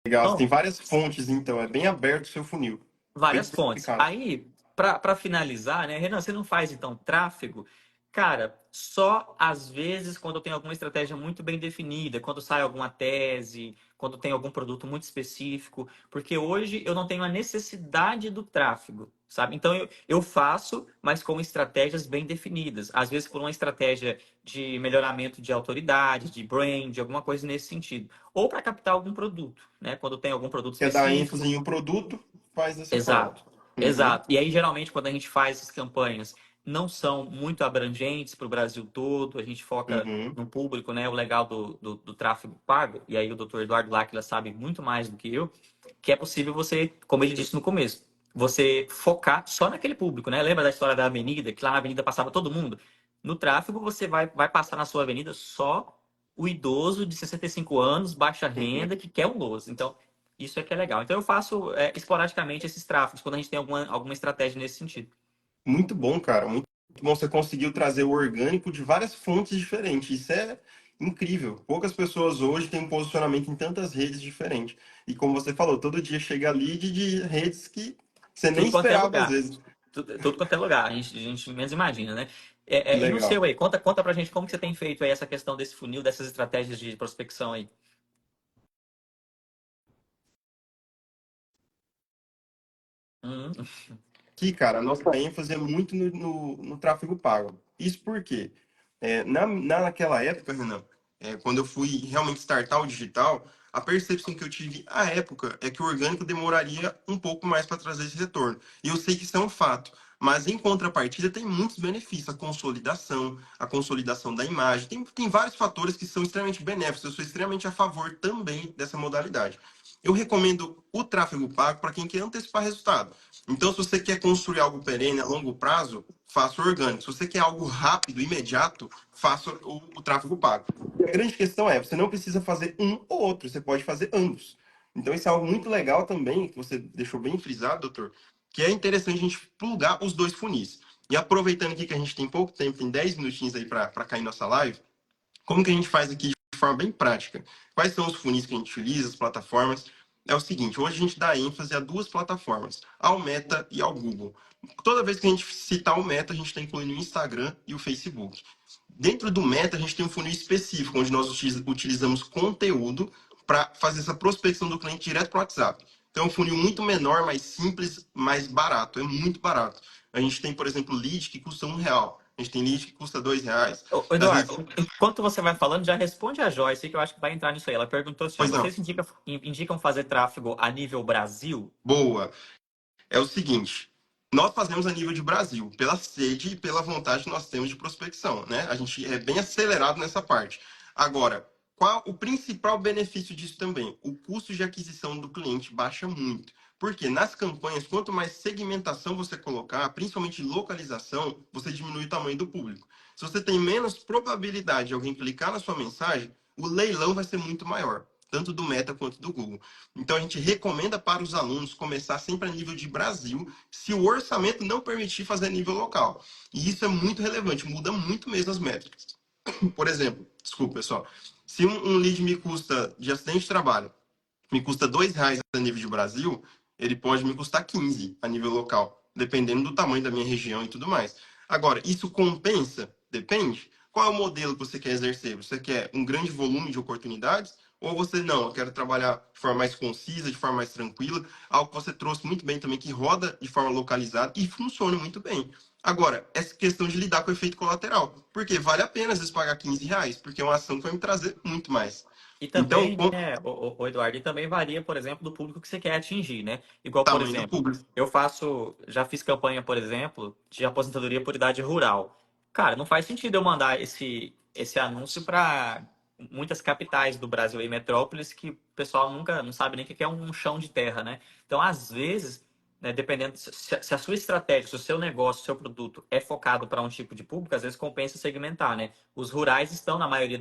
S2: Legal. Você tem várias fontes, então. É bem aberto o seu funil. Bem
S1: várias fontes.
S2: diversificado.
S1: Aí, para finalizar, né, Renan, você não faz então tráfego? Cara, só às vezes quando eu tenho alguma estratégia muito bem definida, quando sai alguma tese, quando tem algum produto muito específico, porque hoje eu não tenho a necessidade do tráfego, sabe? Então eu faço, mas com estratégias bem definidas. Às vezes por uma estratégia de melhoramento de autoridade, de brand, alguma coisa nesse sentido. Ou para captar algum produto, né? Quando tem algum produto
S2: Quer dar ênfase
S1: específico.
S2: em um produto, faz dessa forma.
S1: Exato,
S2: Uhum.
S1: exato. E aí, geralmente, quando a gente faz essas campanhas, não são muito abrangentes para o Brasil todo, a gente foca
S2: Uhum.
S1: no público, né? O legal do tráfego pago, e aí o doutor Eduardo Láquila sabe muito mais do que eu, que é possível você, como ele disse no começo, você focar só naquele público, né? Lembra da história da avenida, que lá na avenida passava todo mundo? No tráfego, você vai passar na sua avenida só o idoso de 65 anos, baixa renda, que quer um Loas. Então, isso é que é legal. Então eu faço esporadicamente esses tráfegos, quando a gente tem alguma estratégia nesse sentido.
S2: Muito bom, cara. Muito bom. Você conseguiu trazer o orgânico de várias fontes diferentes. Isso é incrível. Poucas pessoas hoje têm um posicionamento em tantas redes diferentes. E como você falou, todo dia chega lead de redes que você nem
S1: Tudo quanto é
S2: esperava às
S1: lugar.
S2: vezes.
S1: Tudo quanto é lugar. A gente menos imagina, né? E no
S2: Legal.
S1: seu aí, conta pra gente como que você tem feito aí essa questão desse funil, dessas estratégias de prospecção aí. Hum,
S2: Aqui, cara, a nossa ênfase é muito no tráfego pago. Isso por quê? Naquela época, Renan, quando eu fui realmente startar o digital, a percepção que eu tive à época é que o orgânico demoraria um pouco mais para trazer esse retorno. E eu sei que isso é um fato. Mas em contrapartida tem muitos benefícios, a consolidação da imagem, tem vários fatores que são extremamente benéficos. Eu sou extremamente a favor também dessa modalidade. Eu recomendo o tráfego pago para quem quer antecipar resultado. Então, se você quer construir algo perene a longo prazo, faça o orgânico. Se você quer algo rápido, imediato, faça o tráfego pago. E a grande questão é, você não precisa fazer um ou outro, você pode fazer ambos. Então, isso é algo muito legal também, que você deixou bem frisado, doutor, que é interessante a gente plugar os dois funis. E aproveitando aqui que a gente tem pouco tempo, tem 10 minutinhos aí para cair nossa live, como que a gente faz aqui de forma bem prática? Quais são os funis que a gente utiliza, as plataformas? É o seguinte, hoje a gente dá ênfase a duas plataformas, ao Meta e ao Google. Toda vez que a gente citar o Meta, a gente está incluindo o Instagram e o Facebook. Dentro do Meta, a gente tem um funil específico, onde nós utilizamos conteúdo para fazer essa prospecção do cliente direto para o WhatsApp. Então, é um funil muito menor, mais simples, mais barato. É muito barato. A gente tem, por exemplo, lead que custa R$ 1. A gente tem lead que custa R$ 2.
S1: Ô,
S2: Às vezes,
S1: Eduardo, enquanto você vai falando, já responde a Joyce, que eu acho que vai entrar nisso aí. Ela perguntou assim, ó,
S2: pois não.
S1: vocês indicam fazer tráfego a nível Brasil?
S2: Boa. É o seguinte, nós fazemos a nível de Brasil, pela sede e pela vontade que nós temos de prospecção, né? A gente é bem acelerado nessa parte. Agora, qual o principal benefício disso também? O custo de aquisição do cliente baixa muito. Porque nas campanhas, quanto mais segmentação você colocar, principalmente localização, você diminui o tamanho do público. Se você tem menos probabilidade de alguém clicar na sua mensagem, o leilão vai ser muito maior, tanto do Meta quanto do Google. Então, a gente recomenda para os alunos começar sempre a nível de Brasil, se o orçamento não permitir fazer a nível local. E isso é muito relevante, muda muito mesmo as métricas. Por exemplo, desculpa, pessoal, se um lead me custa, de acidente de trabalho, me custa R$ 2 a nível de Brasil, ele pode me custar 15 a nível local, dependendo do tamanho da minha região e tudo mais. Agora, isso compensa? Depende. Qual é o modelo que você quer exercer? Você quer um grande volume de oportunidades? Ou você não, eu quero trabalhar de forma mais concisa, de forma mais tranquila, algo que você trouxe muito bem também, que roda de forma localizada e funciona muito bem. Agora, essa questão de lidar com o efeito colateral, porque vale a pena às vezes pagar R$ 15, porque é uma ação que vai me trazer muito mais.
S1: E
S2: Então,
S1: também,
S2: com o
S1: né, o Eduardo, e também varia, por exemplo, do público que você quer atingir, né? Igual, por
S2: tamanho do
S1: exemplo,
S2: público.
S1: já fiz campanha, por exemplo, de aposentadoria por idade rural. Cara, não faz sentido eu mandar esse anúncio para muitas capitais do Brasil e metrópoles que o pessoal nunca não sabe nem o que é um chão de terra, né? Então, às vezes, né, dependendo se a sua estratégia, se o seu negócio, o seu produto é focado para um tipo de público, às vezes compensa segmentar, né? Os rurais estão na maioria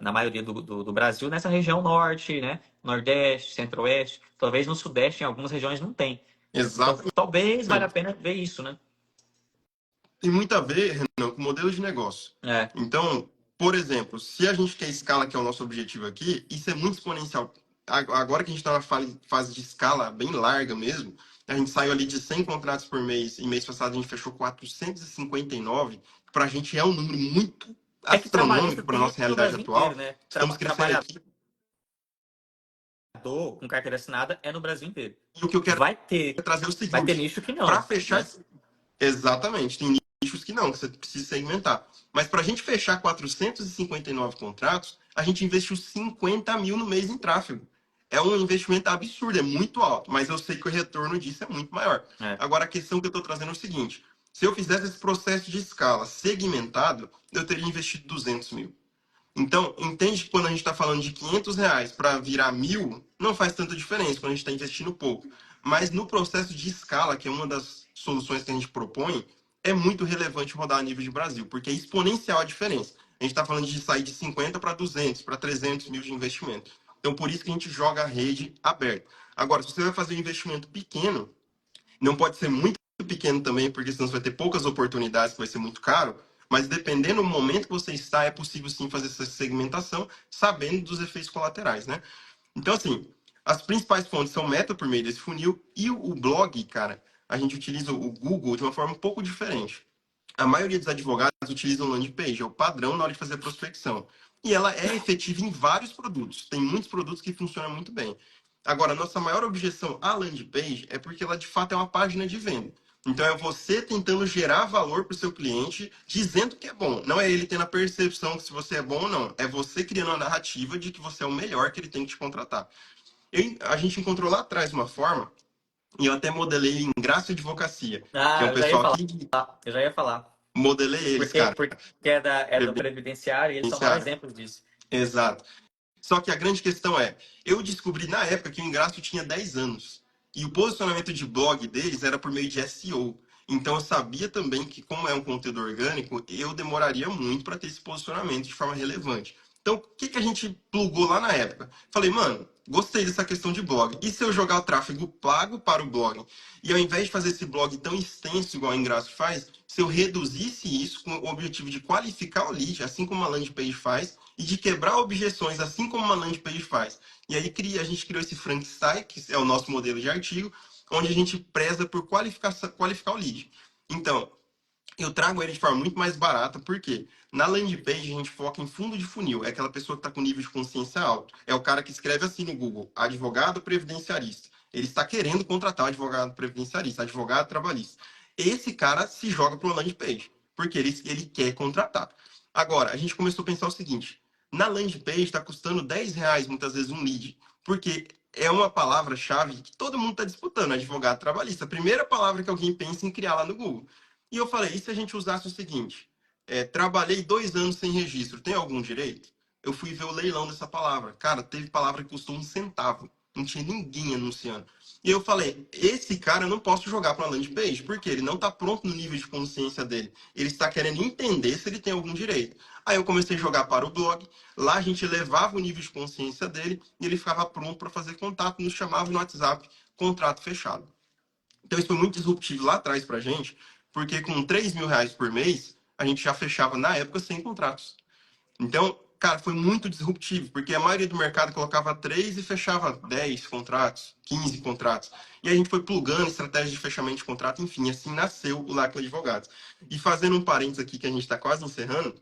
S1: na maioria do Brasil, nessa região norte, né? Nordeste, centro-oeste, talvez no sudeste, em algumas regiões não tem. Então,
S2: Exatamente.
S1: talvez valha a pena ver isso, né?
S2: Tem muito a ver, Renan, com modelo de negócio.
S1: É.
S2: Então, por exemplo, se a gente quer escala, que é o nosso objetivo aqui, isso é muito exponencial. Agora que a gente está na fase de escala bem larga mesmo, a gente saiu ali de 100 contratos por mês, e mês passado a gente fechou 459, para a gente é um número muito
S1: É que trabalhista
S2: astronômico para a
S1: tem
S2: nossa
S1: no
S2: realidade
S1: Brasil inteiro,
S2: atual.
S1: né?
S2: Estamos crescendo
S1: Trabalhador
S2: aqui.
S1: com carteira assinada é no Brasil inteiro.
S2: E o que eu quero
S1: Vai
S2: é
S1: ter,
S2: trazer o
S1: vai ter
S2: seguinte:
S1: nicho que
S2: para
S1: não,
S2: fechar
S1: né?
S2: exatamente. Tem nichos que não, que você precisa segmentar. Mas para a gente fechar 459 contratos, a gente investiu 50 mil no mês em tráfego. É um investimento absurdo, é muito alto, mas eu sei que o retorno disso é muito maior.
S1: É.
S2: Agora, a questão que eu estou trazendo é o seguinte: se eu fizesse esse processo de escala segmentado, eu teria investido 200 mil. Então, entende que quando a gente está falando de R$ 500 para virar 1.000, não faz tanta diferença quando a gente está investindo pouco. Mas no processo de escala, que é uma das soluções que a gente propõe, é muito relevante rodar a nível de Brasil, porque é exponencial a diferença. A gente está falando de sair de 50 para 200, para 300 mil de investimento. Então, por isso que a gente joga a rede aberta. Agora, se você vai fazer um investimento pequeno, não pode ser muito pequeno também, porque senão você vai ter poucas oportunidades, que vai ser muito caro. Mas dependendo do momento que você está, é possível sim fazer essa segmentação, sabendo dos efeitos colaterais, né? Então, assim, as principais fontes são meta por meio desse funil e o blog, cara, a gente utiliza o Google de uma forma um pouco diferente. A maioria dos advogados utilizam landing page, é o padrão na hora de fazer a prospecção. E ela é efetiva em vários produtos. Tem muitos produtos que funcionam muito bem. Agora, a nossa maior objeção à landing page é porque ela de fato é uma página de venda. Então é você tentando gerar valor para o seu cliente, dizendo que é bom. Não é ele tendo a percepção que se você é bom ou não. É você criando a narrativa de que você é o melhor que ele tem que te contratar. A gente encontrou lá atrás uma forma, e eu até modelei em Graça Advocacia, que é
S1: Ah,
S2: um pessoal que
S1: eu já ia falar.
S2: modelei eles, cara.
S1: Porque é do previdenciário e eles são maiores exemplos disso.
S2: Exato. Só que a grande questão é, eu descobri na época que o Ingrasso tinha 10 anos. E o posicionamento de blog deles era por meio de SEO. Então eu sabia também que, como é um conteúdo orgânico, eu demoraria muito para ter esse posicionamento de forma relevante. Então, o que, que a gente plugou lá na época? Falei, mano, gostei dessa questão de blog. E se eu jogar o tráfego pago para o blog? E ao invés de fazer esse blog tão extenso igual o Ingrasso faz, se eu reduzisse isso com o objetivo de qualificar o lead, assim como a landing page faz, e de quebrar objeções, assim como uma landing page faz. E aí a gente criou esse Frankenstein, que é o nosso modelo de artigo, onde a gente preza por qualificar o lead. Então, eu trago ele de forma muito mais barata, porque na landing page a gente foca em fundo de funil. É aquela pessoa que está com nível de consciência alto. É o cara que escreve assim no Google, advogado previdenciarista. Ele está querendo contratar o advogado previdenciarista, advogado trabalhista. Esse cara se joga para uma landing page, porque ele quer contratar. Agora, a gente começou a pensar o seguinte, na landing page está custando R$ 10 muitas vezes um lead, porque é uma palavra-chave que todo mundo está disputando, advogado trabalhista. A primeira palavra que alguém pensa em criar lá no Google. E eu falei, e se a gente usasse o seguinte? Trabalhei 2 anos sem registro, tem algum direito? Eu fui ver o leilão dessa palavra. Cara, teve palavra que custou 1 centavo. Não tinha ninguém anunciando. E eu falei, esse cara eu não posso jogar para landing page, porque ele não está pronto no nível de consciência dele. Ele está querendo entender se ele tem algum direito. Aí eu comecei a jogar para o blog, lá a gente levava o nível de consciência dele e ele ficava pronto para fazer contato, nos chamava no WhatsApp, contrato fechado. Então isso foi muito disruptivo lá atrás para a gente, porque com R$ 3.000 por mês, a gente já fechava na época 100 contratos. Então, cara, foi muito disruptivo, porque a maioria do mercado colocava 3 e fechava 10 contratos, 15 contratos. E a gente foi plugando estratégias de fechamento de contrato, enfim, assim nasceu o Lacla Advogados. E fazendo um parênteses aqui que a gente está quase encerrando,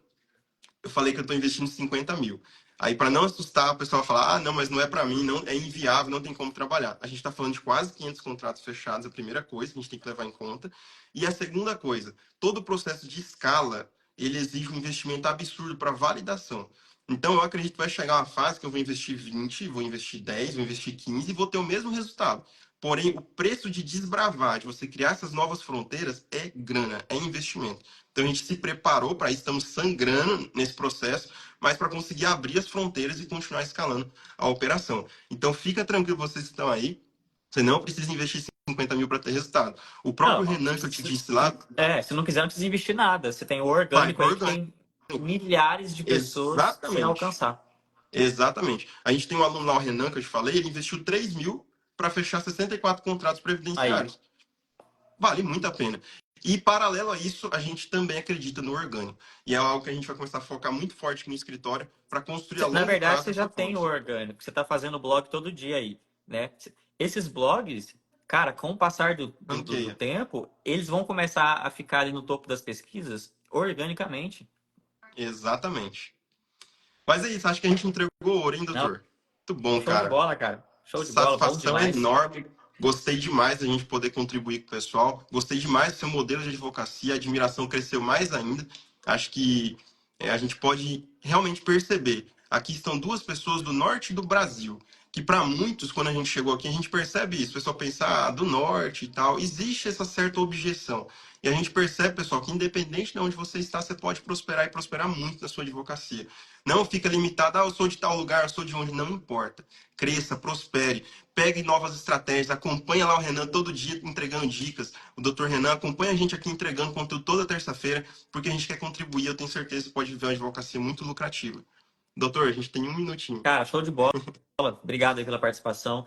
S2: eu falei que eu estou investindo 50 mil. Aí, para não assustar, o pessoal fala, ah, não, mas não é para mim, não é inviável, não tem como trabalhar. A gente está falando de quase 500 contratos fechados, a primeira coisa que a gente tem que levar em conta. E a segunda coisa, todo o processo de escala, ele exige um investimento absurdo para validação. Então, eu acredito que vai chegar uma fase que eu vou investir 20, vou investir 10, vou investir 15 e vou ter o mesmo resultado. Porém, o preço de desbravar, de você criar essas novas fronteiras, é grana, é investimento. Então a gente se preparou para isso, estamos sangrando nesse processo, mas para conseguir abrir as fronteiras e continuar escalando a operação. Então fica tranquilo, vocês que estão aí, você não precisa investir 50 mil para ter resultado. O próprio
S1: Não,
S2: Renan que eu te disse lá,
S1: se não quiser, não precisa investir nada. Você tem o
S2: vai
S1: orgânico
S2: para o
S1: aí que
S2: orgânico.
S1: tem milhares de pessoas sem
S2: Exatamente.
S1: alcançar.
S2: Exatamente. A gente tem um aluno lá, o Renan, que eu te falei, ele investiu 3 mil para fechar 64 contratos
S1: Aí.
S2: previdenciários. Vale muito a pena. E paralelo a isso, a gente também acredita no orgânico. E é algo que a gente vai começar a focar muito forte no escritório para construir a
S1: Na
S2: longo
S1: verdade,
S2: prazo
S1: você já
S2: essa
S1: tem o
S2: conta.
S1: orgânico. Você está fazendo blog todo dia aí, né? Esses blogs, cara, com o passar do
S2: Ranqueia.
S1: tempo, eles vão começar a ficar ali no topo das pesquisas organicamente.
S2: Exatamente. Mas é isso, acho que a gente entregou ouro, hein,
S1: Não,
S2: doutor? Muito bom,
S1: show de
S2: cara.
S1: bola, cara. Show de bola, bom
S2: Satisfação
S1: demais.
S2: enorme. Gostei demais da gente poder contribuir com o pessoal. Gostei demais do seu modelo de advocacia. A admiração cresceu mais ainda. Acho que a gente pode realmente perceber. Aqui estão duas pessoas do norte do Brasil. Que para muitos, quando a gente chegou aqui, a gente percebe isso. O pessoal pensa, ah, do norte e tal. Existe essa certa objeção. E a gente percebe, pessoal, que independente de onde você está, você pode prosperar e prosperar muito na sua advocacia. Não fica limitado, ah, eu sou de tal lugar, eu sou de onde, não importa. Cresça, prospere, pegue novas estratégias, acompanha lá o Renan todo dia entregando dicas. O Dr. Renan acompanha a gente aqui entregando conteúdo toda terça-feira, porque a gente quer contribuir, eu tenho certeza que você pode viver uma advocacia muito lucrativa. Doutor, a gente tem um minutinho.
S1: Cara, show de bola. Obrigado aí pela participação.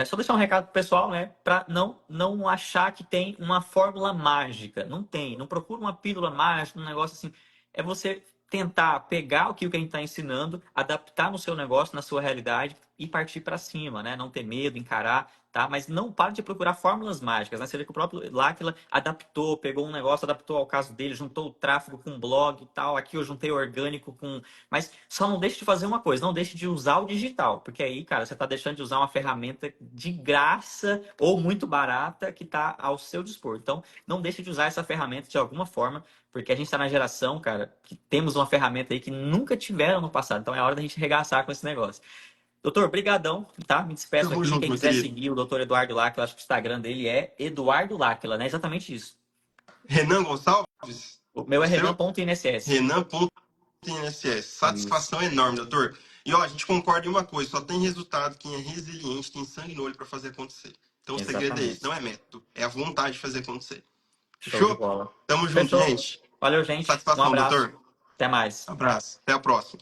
S1: Só deixar um recado pro pessoal, né? Para não achar que tem uma fórmula mágica. Não tem. Não procura uma pílula mágica, um negócio assim. É você tentar pegar o que a gente está ensinando, adaptar no seu negócio, na sua realidade e partir para cima, né? Não ter medo, encarar, tá? Mas não para de procurar fórmulas mágicas, né? Você vê que o próprio L'Aquila adaptou, pegou um negócio, adaptou ao caso dele, juntou o tráfego com o blog e tal. Aqui eu juntei o orgânico com, mas só não deixe de fazer uma coisa, não deixe de usar o digital, porque aí, cara, você está deixando de usar uma ferramenta de graça ou muito barata que está ao seu dispor. Então, não deixe de usar essa ferramenta de alguma forma, porque a gente está na geração, cara, que temos uma ferramenta aí que nunca tiveram no passado. Então, é hora da gente regaçar com esse negócio. Doutor, brigadão, tá? Me despeço
S2: Tamo
S1: aqui.
S2: junto,
S1: Quem
S2: meu
S1: quiser
S2: querido.
S1: seguir o doutor Eduardo Láquila, acho que o Instagram dele é Eduardo Láquila, né? Exatamente isso.
S2: Renan Gonçalves,
S1: O meu
S2: o
S1: é
S2: seu?
S1: renan.inss.
S2: Renan. INSS.
S1: Isso,
S2: Satisfação enorme, doutor. E ó, a gente concorda em uma coisa, só tem resultado quem é resiliente, tem sangue no olho para fazer acontecer. Então o segredo é esse, não
S1: exatamente.
S2: é método, é a vontade de fazer acontecer.
S1: Show de
S2: Fechou?
S1: bola.
S2: Tamo junto,
S1: Fechou?
S2: gente.
S1: Valeu, gente. Um
S2: Satisfação,
S1: abraço.
S2: doutor.
S1: Até mais.
S2: Abraço. Até a próxima.